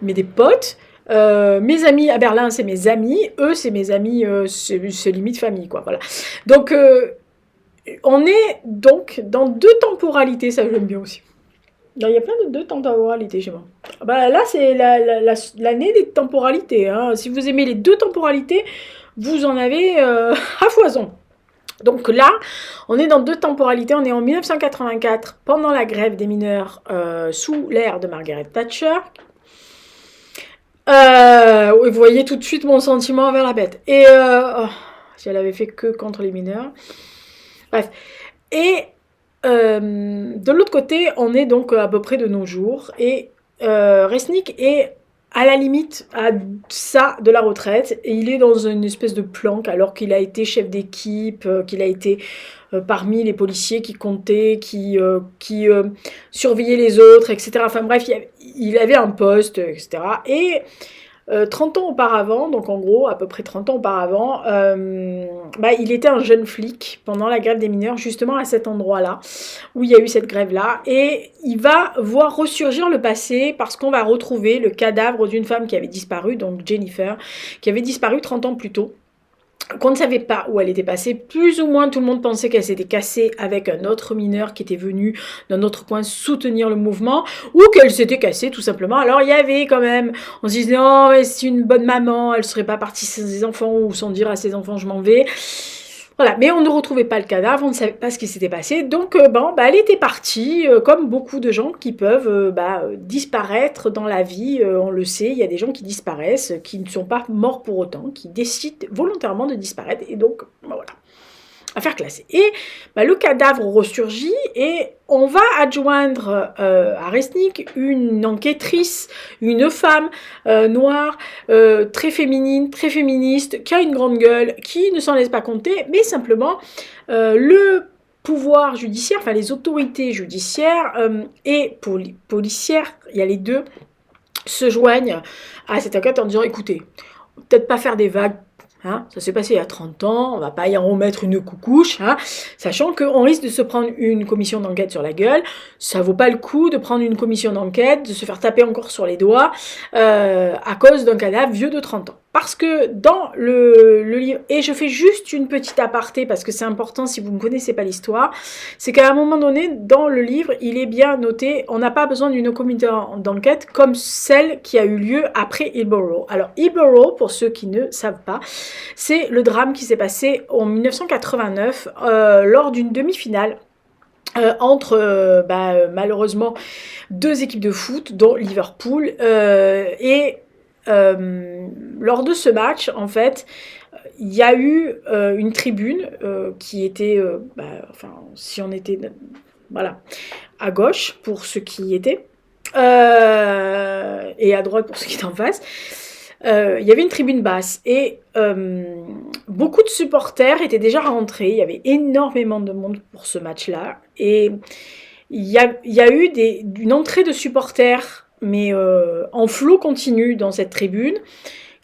mais des potes. Mes amis à Berlin c'est mes amis, eux c'est mes amis, c'est limite famille quoi. Voilà. Donc on est donc dans 2 temporalités, ça j'aime bien aussi. Non, il y a plein de temporalités chez moi. Bah, là, c'est l'année des temporalités, hein. Si vous aimez les deux temporalités, vous en avez à foison. Donc là, on est dans deux temporalités. On est en 1984, pendant la grève des mineurs sous l'ère de Margaret Thatcher. Vous voyez tout de suite mon sentiment envers la bête. Et si elle avait fait que contre les mineurs. Bref. Et de l'autre côté, on est donc à peu près de nos jours. Et Resnick est à la limite à ça de la retraite. Et il est dans une espèce de planque alors qu'il a été chef d'équipe, qu'il a été parmi les policiers qui comptaient, qui surveillaient les autres, etc. Enfin bref, il avait un poste, etc. Et 30 ans auparavant, donc en gros à peu près 30 ans auparavant, il était un jeune flic pendant la grève des mineurs, justement à cet endroit-là, où il y a eu cette grève-là, et il va voir ressurgir le passé parce qu'on va retrouver le cadavre d'une femme qui avait disparu, donc Jennifer, qui avait disparu 30 ans plus tôt, qu'on ne savait pas où elle était passée. Plus ou moins tout le monde pensait qu'elle s'était cassée avec un autre mineur qui était venu d'un autre coin soutenir le mouvement, ou qu'elle s'était cassée tout simplement. Alors il y avait quand même, on se disait non mais c'est une bonne maman, elle serait pas partie sans ses enfants ou sans dire à ses enfants je m'en vais. Voilà, mais on ne retrouvait pas le cadavre, on ne savait pas ce qui s'était passé, donc elle était partie, comme beaucoup de gens qui peuvent disparaître dans la vie, on le sait, il y a des gens qui disparaissent, qui ne sont pas morts pour autant, qui décident volontairement de disparaître, et donc voilà, affaire classée. Et le cadavre ressurgit, et on va adjoindre à Resnick une enquêtrice, une femme noire, très féminine, très féministe, qui a une grande gueule, qui ne s'en laisse pas compter, mais simplement le pouvoir judiciaire, enfin les autorités judiciaires et policières, il y a les deux, se joignent à cette enquête en disant écoutez, peut-être pas faire des vagues. Hein, ça s'est passé il y a 30 ans, on va pas y en remettre une coucouche, hein, sachant qu'on risque de se prendre une commission d'enquête sur la gueule, ça vaut pas le coup de prendre une commission d'enquête, de se faire taper encore sur les doigts à cause d'un cadavre vieux de 30 ans. Parce que dans le livre, et je fais juste une petite aparté parce que c'est important si vous ne connaissez pas l'histoire, c'est qu'à un moment donné, dans le livre, il est bien noté, on n'a pas besoin d'une commission d'enquête comme celle qui a eu lieu après Hillsborough. Alors Hillsborough, pour ceux qui ne savent pas, c'est le drame qui s'est passé en 1989 lors d'une demi-finale entre malheureusement deux équipes de foot, dont Liverpool, et lors de ce match, en fait, il y a eu une tribune qui était, si on était, voilà, à gauche pour ceux qui y étaient, et à droite pour ceux qui étaient en face. Il y avait une tribune basse et beaucoup de supporters étaient déjà rentrés. Il y avait énormément de monde pour ce match-là. Et il y a eu une entrée de supporters, mais en flot continu dans cette tribune,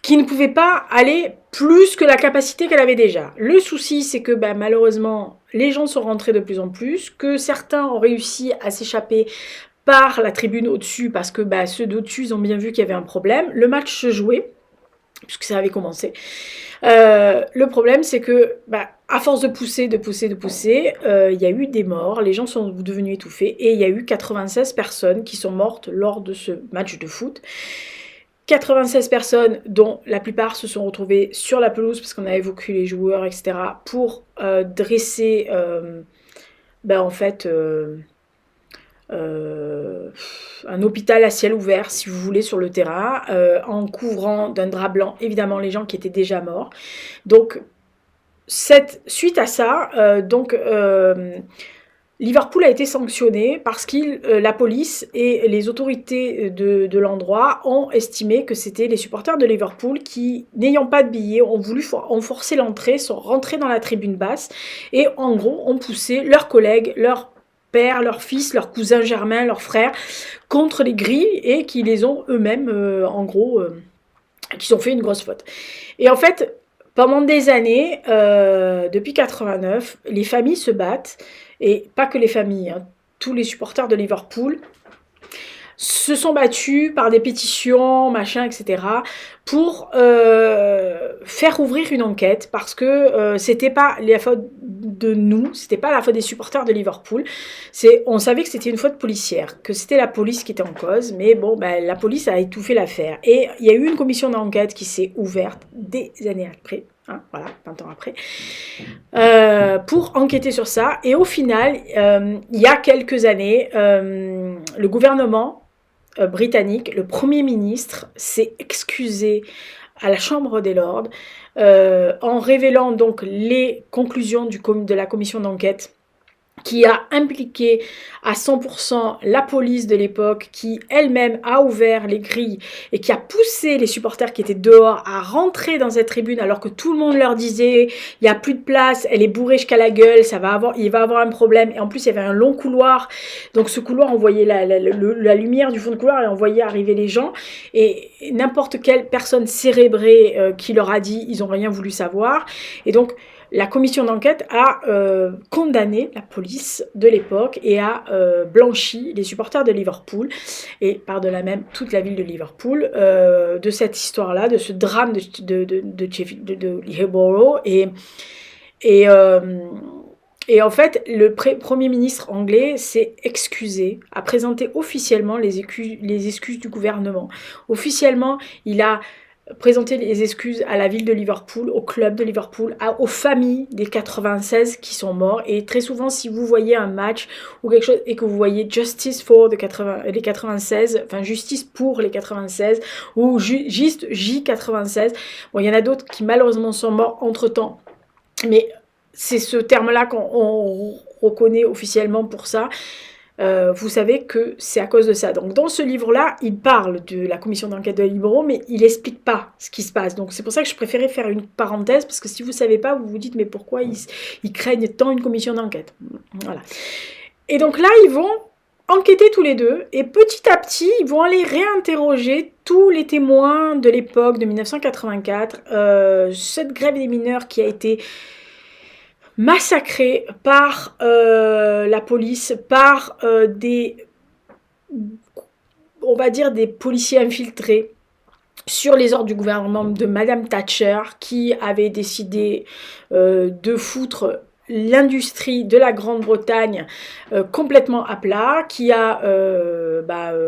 qui ne pouvait pas aller plus que la capacité qu'elle avait déjà. Le souci, c'est que malheureusement, les gens sont rentrés de plus en plus, que certains ont réussi à s'échapper par la tribune au-dessus, parce que ceux d'au-dessus, ils ont bien vu qu'il y avait un problème. Le match se jouait, puisque ça avait commencé. Le problème, c'est que, à force de pousser, il y a eu des morts, les gens sont devenus étouffés, et il y a eu 96 personnes qui sont mortes lors de ce match de foot. 96 personnes, dont la plupart se sont retrouvées sur la pelouse, parce qu'on a évacué les joueurs, etc., pour dresser, un hôpital à ciel ouvert, si vous voulez, sur le terrain, en couvrant d'un drap blanc, évidemment, les gens qui étaient déjà morts. Donc, suite à ça, Liverpool a été sanctionné parce que la police et les autorités de l'endroit ont estimé que c'était les supporters de Liverpool qui, n'ayant pas de billets, ont forcé l'entrée, sont rentrés dans la tribune basse et en gros ont poussé leurs collègues, leurs père, leur fils, leur cousin germain, leur frère, contre les grilles et qui les ont eux-mêmes, qui ont fait une grosse faute. Et en fait, pendant des années, depuis 89, les familles se battent, et pas que les familles, hein, tous les supporters de Liverpool se sont battus par des pétitions, machin, etc., pour faire ouvrir une enquête, parce que c'était pas la faute de nous, c'était pas la faute des supporters de Liverpool, on savait que c'était une faute policière, que c'était la police qui était en cause, mais bon, ben, la police a étouffé l'affaire. Et il y a eu une commission d'enquête qui s'est ouverte des années après, hein, voilà, 20 ans après, pour enquêter sur ça. Et au final, il y a quelques années, le gouvernement britannique, le Premier ministre s'est excusé à la Chambre des Lords en révélant donc les conclusions de la commission d'enquête qui a impliqué à 100% la police de l'époque, qui elle-même a ouvert les grilles et qui a poussé les supporters qui étaient dehors à rentrer dans cette tribune alors que tout le monde leur disait il n'y a plus de place, elle est bourrée jusqu'à la gueule, il va avoir un problème. Et en plus il y avait un long couloir, donc ce couloir envoyait la lumière du fond de couloir et envoyait arriver les gens, et n'importe quelle personne cérébrée qui leur a dit, ils n'ont rien voulu savoir. Et donc la commission d'enquête a condamné la police de l'époque et a blanchi les supporters de Liverpool et par-delà même toute la ville de Liverpool de cette histoire-là, de ce drame de Hillsborough. Et en fait, le Premier ministre anglais s'est excusé, a présenté officiellement les excuses du gouvernement. Officiellement, il a présenter les excuses à la ville de Liverpool, au club de Liverpool, aux familles des 96 qui sont morts. Et très souvent, si vous voyez un match ou quelque chose et que vous voyez Justice for les 96, enfin Justice pour les 96 ou juste J96, bon, il y en a d'autres qui malheureusement sont morts entre-temps. Mais c'est ce terme-là qu'on reconnaît officiellement pour ça. Vous savez que c'est à cause de ça. Donc dans ce livre-là, il parle de la commission d'enquête de Hillsborough, mais il n'explique pas ce qui se passe. Donc c'est pour ça que je préférais faire une parenthèse, parce que si vous ne savez pas, vous vous dites mais pourquoi ils craignent tant une commission d'enquête. Voilà. Et donc là, ils vont enquêter tous les deux, et petit à petit, ils vont aller réinterroger tous les témoins de l'époque de 1984, cette grève des mineurs qui a été massacrés par la police, par on va dire des policiers infiltrés sur les ordres du gouvernement de Madame Thatcher, qui avait décidé de foutre l'industrie de la Grande-Bretagne complètement à plat, qui a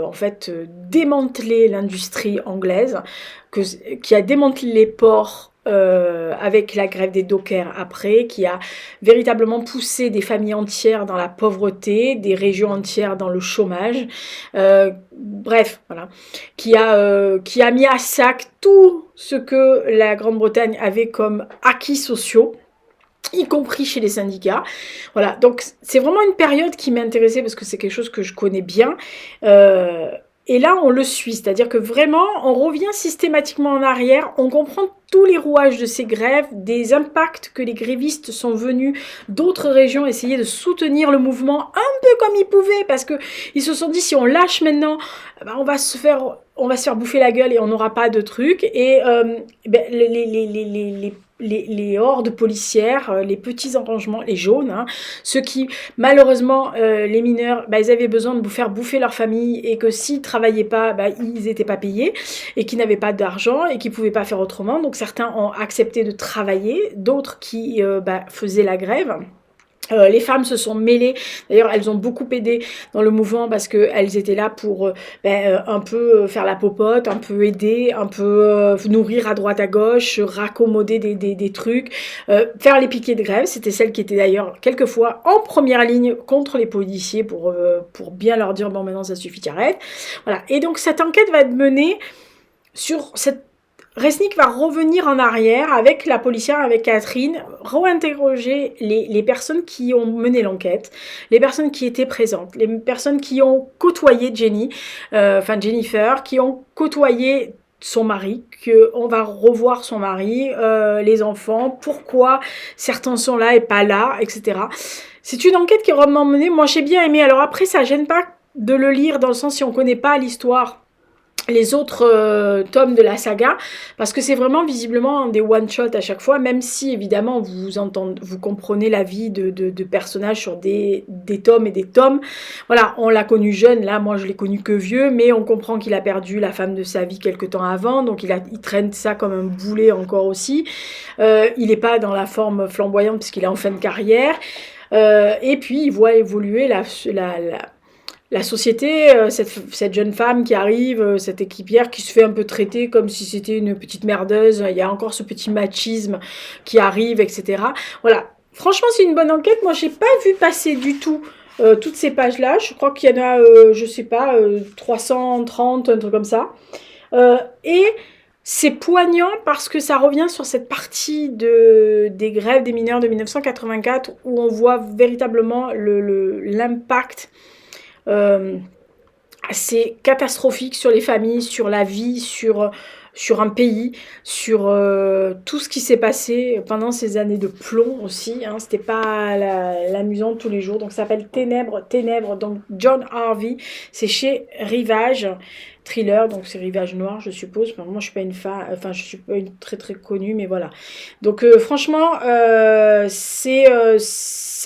en fait démantelé l'industrie anglaise, qui a démantelé les ports avec la grève des dockers après, qui a véritablement poussé des familles entières dans la pauvreté, des régions entières dans le chômage, bref, voilà, qui a mis à sac tout ce que la Grande-Bretagne avait comme acquis sociaux, y compris chez les syndicats. Voilà, donc c'est vraiment une période qui m'intéressait parce que c'est quelque chose que je connais bien. Et là, on le suit, c'est-à-dire que vraiment, on revient systématiquement en arrière, on comprend tous les rouages de ces grèves, des impacts que les grévistes sont venus d'autres régions essayer de soutenir le mouvement un peu comme ils pouvaient, parce qu'ils se sont dit, si on lâche maintenant, on va se faire bouffer la gueule et on n'aura pas de trucs. Et les hordes policières, les petits arrangements, les jaunes, hein, ceux qui, malheureusement, les mineurs, ils avaient besoin de faire bouffer leur famille, et que s'ils travaillaient pas, ils n'étaient pas payés, et qu'ils n'avaient pas d'argent, et qu'ils pouvaient pas faire autrement. Donc certains ont accepté de travailler, d'autres qui faisaient la grève. Les femmes se sont mêlées, d'ailleurs elles ont beaucoup aidé dans le mouvement parce qu'elles étaient là pour un peu faire la popote, un peu aider, un peu nourrir à droite à gauche, raccommoder des trucs, faire les piquets de grève. C'était celles qui étaient d'ailleurs quelquefois en première ligne contre les policiers pour bien leur dire bon maintenant ça suffit, arrête. Voilà. Et donc cette enquête va être menée sur cette... Resnick va revenir en arrière avec la policière, avec Catherine, réinterroger les personnes qui ont mené l'enquête, les personnes qui étaient présentes, les personnes qui ont côtoyé Jennifer, qui ont côtoyé son mari, qu'on va revoir son mari, les enfants, pourquoi certains sont là et pas là, etc. C'est une enquête qui est vraiment menée. Moi, j'ai bien aimé. Alors après, ça gêne pas de le lire dans le sens si on connaît pas l'histoire. les autres tomes de la saga, parce que c'est vraiment visiblement des one-shots à chaque fois, même si évidemment vous comprenez la vie de personnages sur des tomes et des tomes. Voilà, on l'a connu jeune, là moi je l'ai connu que vieux, mais on comprend qu'il a perdu la femme de sa vie quelque temps avant, donc il traîne ça comme un boulet encore aussi. Il n'est pas dans la forme flamboyante puisqu'il est en fin de carrière, et puis il voit évoluer la société, cette jeune femme qui arrive, cette équipière qui se fait un peu traiter comme si c'était une petite merdeuse, il y a encore ce petit machisme qui arrive, etc. Voilà, franchement c'est une bonne enquête, moi j'ai pas vu passer du tout toutes ces pages-là, je crois qu'il y en a, je sais pas, 330, un truc comme ça. Et c'est poignant parce que ça revient sur cette partie des grèves des mineurs de 1984 où on voit véritablement l'impact assez catastrophique sur les familles, sur la vie, sur un pays, sur tout ce qui s'est passé pendant ces années de plomb aussi. Hein, c'était pas l'amusant tous les jours. Donc ça s'appelle Ténèbres, Ténèbres. Donc John Harvey, c'est chez Rivage Thriller, donc c'est Rivage Noir, je suppose. Moi, je suis pas une fan, enfin, je suis pas une très très connue, mais voilà. Donc franchement, ça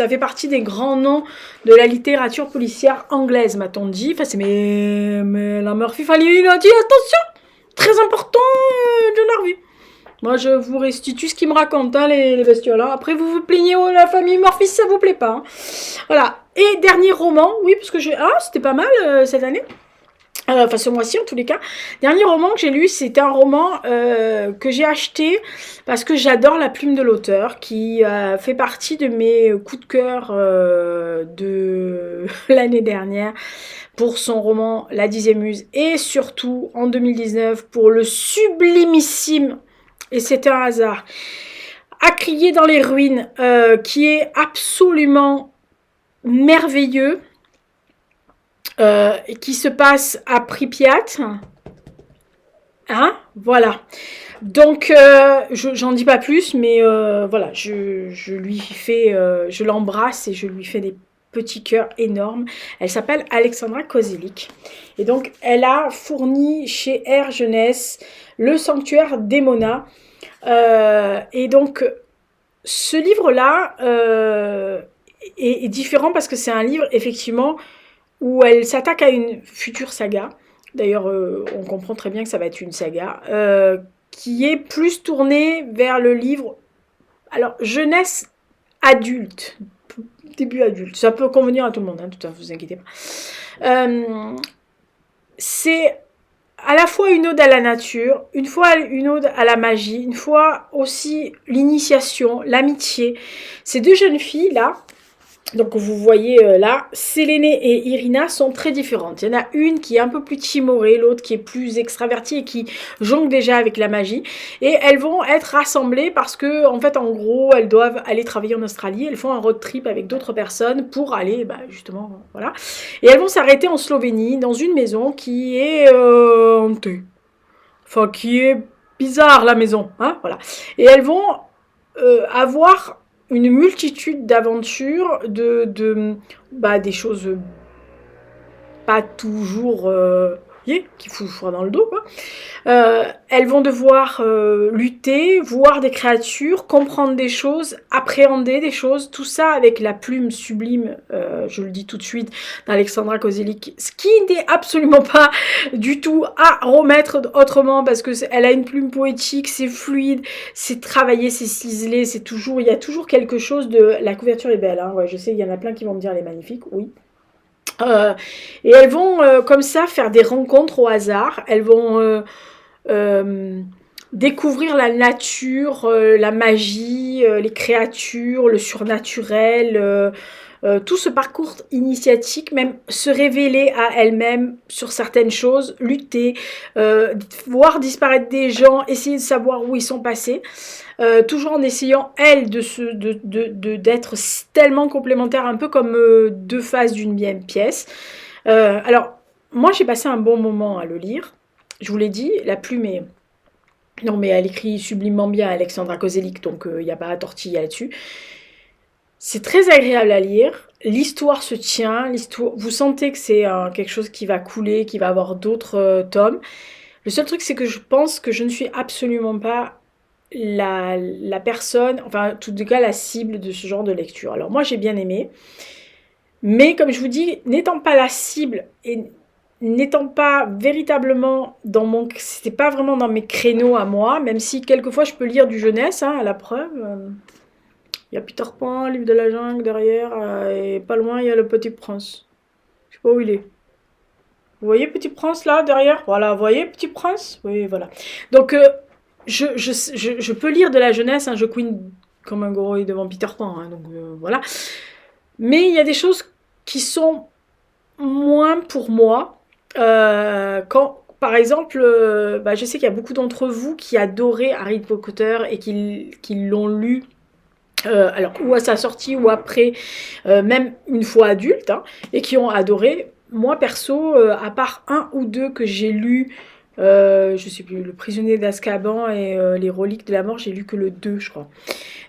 fait partie des grands noms de la littérature policière anglaise, m'a-t-on dit. Enfin, c'est mais la Murphy Family, il a dit attention, très important, John Harvey. Moi, je vous restitue ce qu'il me raconte, hein, les bestioles. Hein. Après, vous vous plaignez, oh, la famille Murphy, ça vous plaît pas. Hein. Voilà. Et dernier roman, oui, parce que c'était pas mal cette année. Enfin, ce mois-ci, en tous les cas. Dernier roman que j'ai lu, c'était un roman que j'ai acheté parce que j'adore la plume de l'auteur, qui fait partie de mes coups de cœur de l'année dernière pour son roman La 10e Muse, et surtout en 2019 pour le sublimissime, et c'est un hasard, À crier dans les ruines, qui est absolument merveilleux, qui se passe à Pripyat. Hein, voilà. Donc, j'en dis pas plus, mais voilà, je lui fais, je l'embrasse et je lui fais des petits cœurs énormes. Elle s'appelle Alexandra Kozelik. Et donc, elle a fourni chez Air Jeunesse Le Sanctuaire d'Emona. Et donc, ce livre-là est différent parce que c'est un livre, effectivement, où elle s'attaque à une future saga. D'ailleurs, on comprend très bien que ça va être une saga, qui est plus tournée vers le livre, alors, jeunesse adulte, début adulte. Ça peut convenir à tout le monde, hein, tout à fait, vous inquiétez pas. C'est à la fois une ode à la nature, une fois une ode à la magie, une fois aussi l'initiation, l'amitié. Ces deux jeunes filles là, donc vous voyez là, Séléné et Irina sont très différentes. Il y en a une qui est un peu plus timorée, l'autre qui est plus extravertie et qui jongle déjà avec la magie. Et elles vont être rassemblées parce que, en fait, en gros, elles doivent aller travailler en Australie. Elles font un road trip avec d'autres personnes pour aller, justement, voilà. Et elles vont s'arrêter en Slovénie, dans une maison qui est hantée. Enfin, qui est bizarre, la maison, hein, voilà. Et elles vont avoir une multitude d'aventures, des choses pas toujours qui foutent froid dans le dos, quoi. Elles vont devoir lutter, voir des créatures, comprendre des choses, appréhender des choses, tout ça avec la plume sublime, je le dis tout de suite, d'Alexandra Kozelik, ce qui n'est absolument pas du tout à remettre autrement, parce que elle a une plume poétique, c'est fluide, c'est travaillé, c'est ciselé, il y a toujours quelque chose de... La couverture est belle, hein, ouais, je sais, il y en a plein qui vont me dire elle est magnifique, oui. Et elles vont comme ça faire des rencontres au hasard, elles vont découvrir la nature, la magie, les créatures, le surnaturel, tout ce parcours initiatique, même se révéler à elles-mêmes sur certaines choses, lutter, voir disparaître des gens, essayer de savoir où ils sont passés. Toujours en essayant, elles, d'être tellement complémentaires, un peu comme deux faces d'une même pièce. Alors, moi, j'ai passé un bon moment à le lire. Je vous l'ai dit, la plume est... Non, mais elle écrit sublimement bien, Alexandra Kozelik, donc il n'y a pas à tortiller là-dessus. C'est très agréable à lire. l'histoire se tient, vous sentez que c'est quelque chose qui va couler, qui va avoir d'autres tomes. Le seul truc, c'est que je pense que je ne suis absolument pas la personne, enfin, en tout cas, la cible de ce genre de lecture. Alors, moi, j'ai bien aimé, mais comme je vous dis, n'étant pas la cible et n'étant pas véritablement c'était pas vraiment dans mes créneaux à moi, même si quelquefois je peux lire du jeunesse, hein, à la preuve. Il y a Peter Pan, Livre de la jungle derrière, et pas loin il y a le Petit Prince. Je sais pas où il est. Vous voyez Petit Prince là derrière? Voilà, vous voyez Petit Prince? Oui, voilà. Donc je peux lire de la jeunesse, hein, je queen comme un gorille devant Peter Pan, hein, donc voilà. Mais il y a des choses qui sont moins pour moi. Quand, par exemple, je sais qu'il y a beaucoup d'entre vous qui adoraient Harry Potter et qui l'ont lu. Alors, ou à sa sortie ou après, même une fois adulte, hein, et qui ont adoré. Moi, perso, à part un ou deux que j'ai lu, je sais plus, Le Prisonnier d'Azkaban et Les Reliques de la Mort, j'ai lu que le 2, je crois.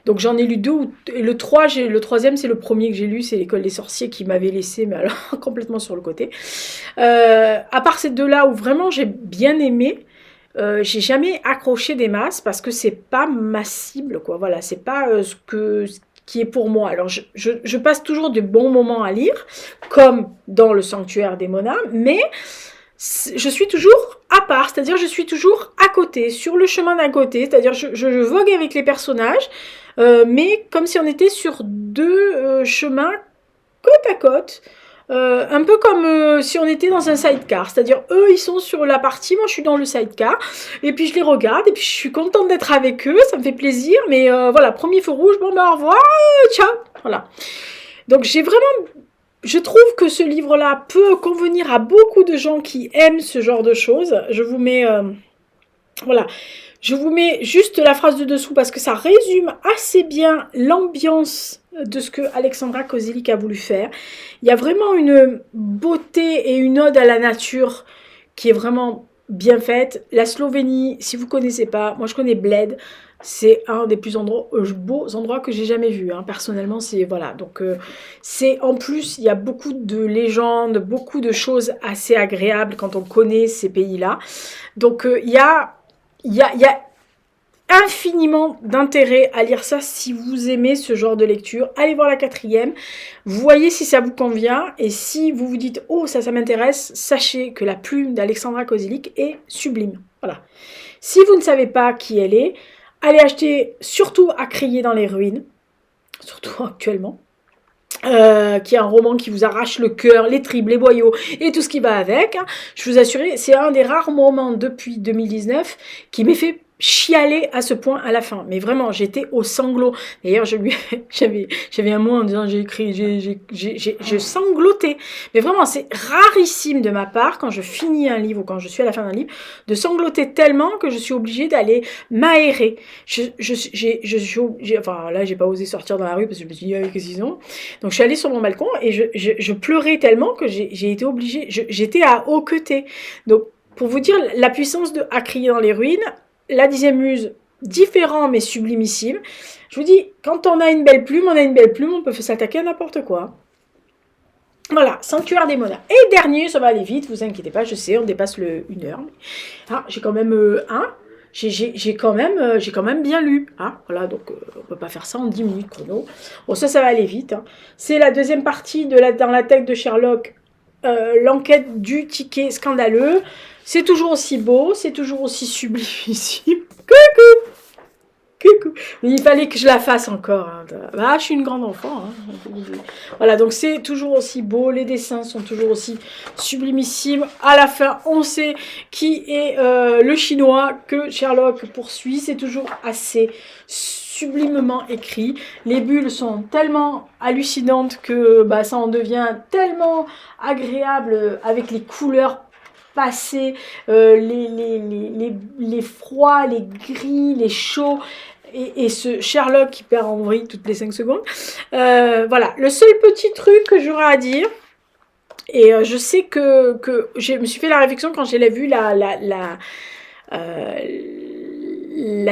Donc j'en ai lu deux, et le troisième, c'est le premier que j'ai lu, c'est L'École des Sorciers qui m'avait laissé, mais alors complètement sur le côté. À part ces deux-là où vraiment j'ai bien aimé, j'ai jamais accroché des masses parce que c'est pas ma cible, quoi. Voilà, c'est pas ce qui est pour moi. Alors je passe toujours de bons moments à lire, comme dans Le Sanctuaire des Monas, mais je suis toujours à part, c'est-à-dire je suis toujours à côté, sur le chemin d'à côté, c'est-à-dire je vogue avec les personnages, mais comme si on était sur deux chemins côte à côte. Un peu comme si on était dans un sidecar, c'est-à-dire eux ils sont sur la partie, moi je suis dans le sidecar, et puis je les regarde, et puis je suis contente d'être avec eux, ça me fait plaisir, mais voilà, premier feu rouge, bon ben au revoir, ciao, voilà. Donc je trouve que ce livre-là peut convenir à beaucoup de gens qui aiment ce genre de choses. Je vous mets, voilà, je vous mets juste la phrase de dessous parce que ça résume assez bien l'ambiance de ce que Alexandra Kozilik a voulu faire. Il y a vraiment une beauté et une ode à la nature qui est vraiment bien faite. La Slovénie, si vous ne connaissez pas, moi je connais Bled, c'est un des plus beaux endroits que j'ai jamais vu. Hein. Personnellement, c'est voilà. Donc c'est en plus, il y a beaucoup de légendes, beaucoup de choses assez agréables quand on connaît ces pays-là. Donc il y a infiniment d'intérêt à lire ça si vous aimez ce genre de lecture. Allez voir la 4e, voyez si ça vous convient et si vous vous dites « Oh, ça m'intéresse », sachez que la plume d'Alexandra Kozilik est sublime. Voilà. Si vous ne savez pas qui elle est, allez acheter surtout À crier dans les ruines, surtout actuellement. Qui est un roman qui vous arrache le cœur, les tripes, les boyaux et tout ce qui va avec. Hein. Je vous assure, c'est un des rares moments depuis 2019 qui m'est fait chialer à ce point à la fin. Mais vraiment, j'étais au sanglot. D'ailleurs, j'avais un mot en disant je sanglotais. Mais vraiment, c'est rarissime de ma part quand je finis un livre ou quand je suis à la fin d'un livre de sangloter tellement que je suis obligée d'aller m'aérer. Enfin là, j'ai pas osé sortir dans la rue parce que je me suis dit qu'est-ce qu'ils ont. Donc je suis allée sur mon balcon et je pleurais tellement que j'ai été obligée. J'étais à hoqueter. Donc pour vous dire la puissance de À crier dans les ruines. La 10e muse, différent mais sublimissime. Je vous dis, quand on a une belle plume, on peut s'attaquer à n'importe quoi. Voilà, Sanctuaire des Monas. Et dernier, ça va aller vite, vous inquiétez pas, je sais, on dépasse le 1 heure. Ah, j'ai quand même j'ai quand même bien lu. Hein, voilà, donc on peut pas faire ça en 10 minutes chrono. Bon, ça va aller vite. Hein. C'est la deuxième partie dans la tête de Sherlock, l'enquête du ticket scandaleux. C'est toujours aussi beau, c'est toujours aussi sublimissime. Coucou. Il fallait que je la fasse encore. Hein. Ah, je suis une grande enfant. Hein. Voilà, donc c'est toujours aussi beau. Les dessins sont toujours aussi sublimissimes. À la fin, on sait qui est le chinois que Sherlock poursuit. C'est toujours assez sublimement écrit. Les bulles sont tellement hallucinantes que ça en devient tellement agréable avec les couleurs passées, les froids, les gris, les chauds, et ce Sherlock qui perd en vrille toutes les 5 secondes. Voilà, le seul petit truc que j'aurais à dire, et je sais que je me suis fait la réflexion quand j'ai vu la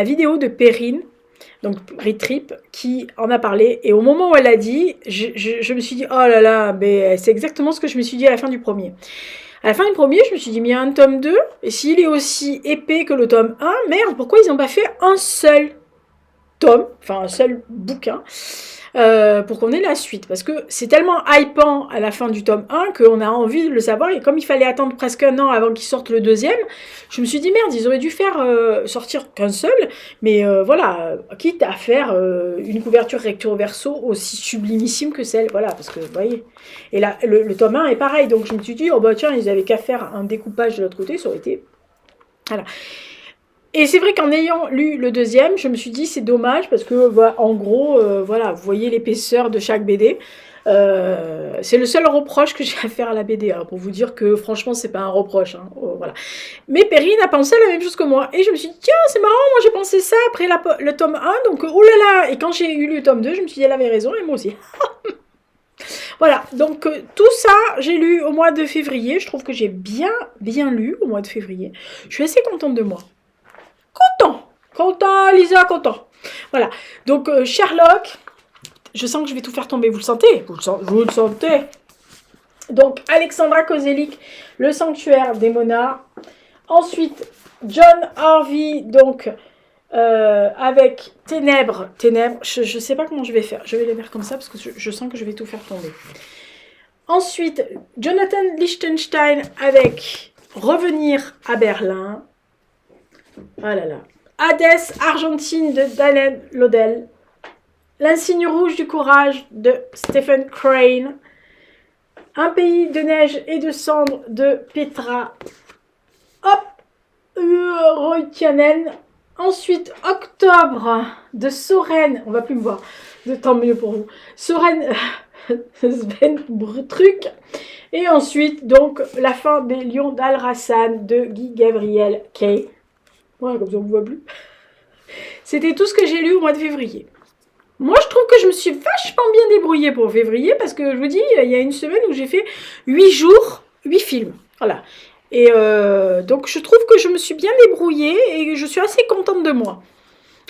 vidéo de Perrine, donc Read Trip, qui en a parlé. Et au moment où elle a dit, je me suis dit, oh là là, mais c'est exactement ce que je me suis dit à la fin du premier. À la fin du premier, je me suis dit, mais il y a un tome 2, et s'il est aussi épais que le tome 1, merde, pourquoi ils n'ont pas fait un seul tome, enfin un seul bouquin, pour qu'on ait la suite. Parce que c'est tellement hypant à la fin du tome 1 qu'on a envie de le savoir. Et comme il fallait attendre presque un an avant qu'il sorte le deuxième, je me suis dit merde, ils auraient dû faire sortir qu'un seul. Mais voilà, quitte à faire une couverture recto verso aussi sublimissime que celle. Voilà, parce que vous voyez. Et là, le tome 1 est pareil. Donc je me suis dit, oh bah tiens, ils avaient qu'à faire un découpage de l'autre côté, ça aurait été. Voilà. Et c'est vrai qu'en ayant lu le deuxième, je me suis dit c'est dommage parce que en gros, voilà, vous voyez l'épaisseur de chaque BD. C'est le seul reproche que j'ai à faire à la BD, hein, pour vous dire que franchement c'est pas un reproche, hein, voilà. Mais Perrine a pensé la même chose que moi et je me suis dit tiens c'est marrant, moi j'ai pensé ça après le tome 1 donc oh là là, et quand j'ai eu le tome 2 je me suis dit elle avait raison et moi aussi. Voilà, donc tout ça j'ai lu au mois de février, je trouve que j'ai bien lu au mois de février, je suis assez contente de moi. Content, Lisa, content. Voilà, donc Sherlock, je sens que je vais tout faire tomber, vous le sentez? Vous le sentez? Donc Alexandra Kozelik, Le Sanctuaire des Monarques. Ensuite, John Harvey, donc avec Ténèbres, je sais pas comment je vais faire, je vais les faire comme ça parce que je sens que je vais tout faire tomber. Ensuite, Jonathan Lichtenstein avec Revenir à Berlin. Ah là là. Hadès, Argentine de Daniel Lodel. L'insigne rouge du courage de Stephen Crane. Un pays de neige et de cendres de Petra. Hop, Roykanen. Ensuite, Octobre de Soren. On va plus me voir. Tant mieux pour vous. Soren Sven Truc. Et ensuite, donc, La fin des Lions d'Al-Rassan de Guy Gabriel Kay. Ouais, comme ça on ne voit plus. C'était tout ce que j'ai lu au mois de février. Moi, je trouve que je me suis vachement bien débrouillée pour février parce que je vous dis, il y a une semaine où j'ai fait 8 jours, 8 films. Voilà. Et donc, je trouve que je me suis bien débrouillée et je suis assez contente de moi.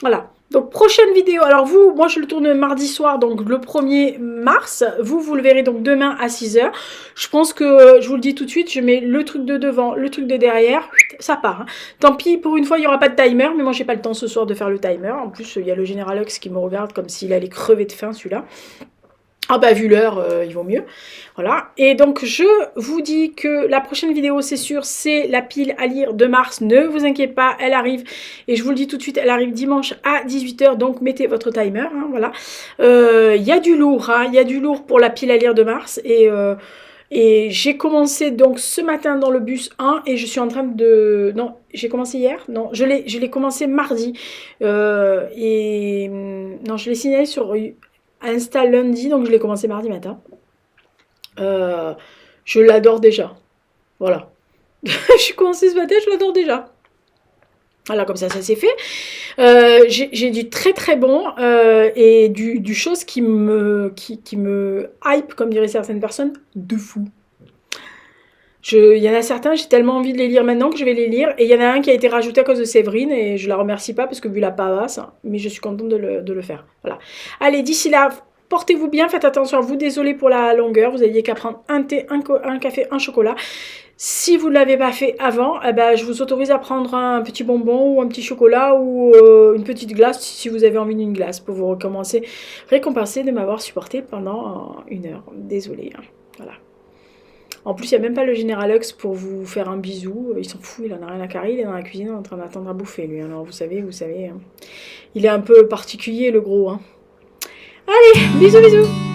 Voilà. Donc, prochaine vidéo. Alors, moi, je le tourne mardi soir, donc le 1er mars. Vous le verrez donc demain à 6h. Je pense que, je vous le dis tout de suite, je mets le truc de devant, le truc de derrière. Ça part. Hein. Tant pis, pour une fois, il n'y aura pas de timer. Mais moi, j'ai pas le temps ce soir de faire le timer. En plus, il y a le Général Hux qui me regarde comme s'il allait crever de faim, celui-là. Ah bah vu l'heure, il vaut mieux. Voilà. Et donc je vous dis que la prochaine vidéo, c'est sûr, c'est la pile à lire de mars. Ne vous inquiétez pas, elle arrive. Et je vous le dis tout de suite, elle arrive dimanche à 18h. Donc mettez votre timer. Hein, voilà. Il y a du lourd. Hein, il y a du lourd pour la pile à lire de mars. Et j'ai commencé donc ce matin dans le bus 1 et je suis en train de... Non, j'ai commencé hier. Non, je l'ai commencé mardi. Non, je l'ai signalé sur... Insta lundi, donc je l'ai commencé mardi matin. Je l'adore déjà. Voilà. Je suis commencé ce matin, je l'adore déjà. Voilà, comme ça s'est fait. J'ai du très très bon et du chose qui me hype, comme diraient certaines personnes, de fou. Il y en a certains, j'ai tellement envie de les lire maintenant que je vais les lire. Et il y en a un qui a été rajouté à cause de Séverine et je la remercie pas parce que vu la pavasse, mais je suis contente de le faire. Voilà. Allez, d'ici là, portez-vous bien, faites attention à vous. Désolée pour la longueur, vous aviez qu'à prendre un thé, un café, un chocolat. Si vous ne l'avez pas fait avant, eh ben, je vous autorise à prendre un petit bonbon ou un petit chocolat ou une petite glace si vous avez envie d'une glace pour vous récompenser de m'avoir supporté pendant 1 heure. Désolée. Hein. Voilà. En plus, il n'y a même pas le Général Hux pour vous faire un bisou. Il s'en fout, il en a rien à carrer. Il est dans la cuisine en train d'attendre à bouffer, lui. Alors, vous savez. Hein. Il est un peu particulier, le gros. Hein. Allez, bisous, bisous.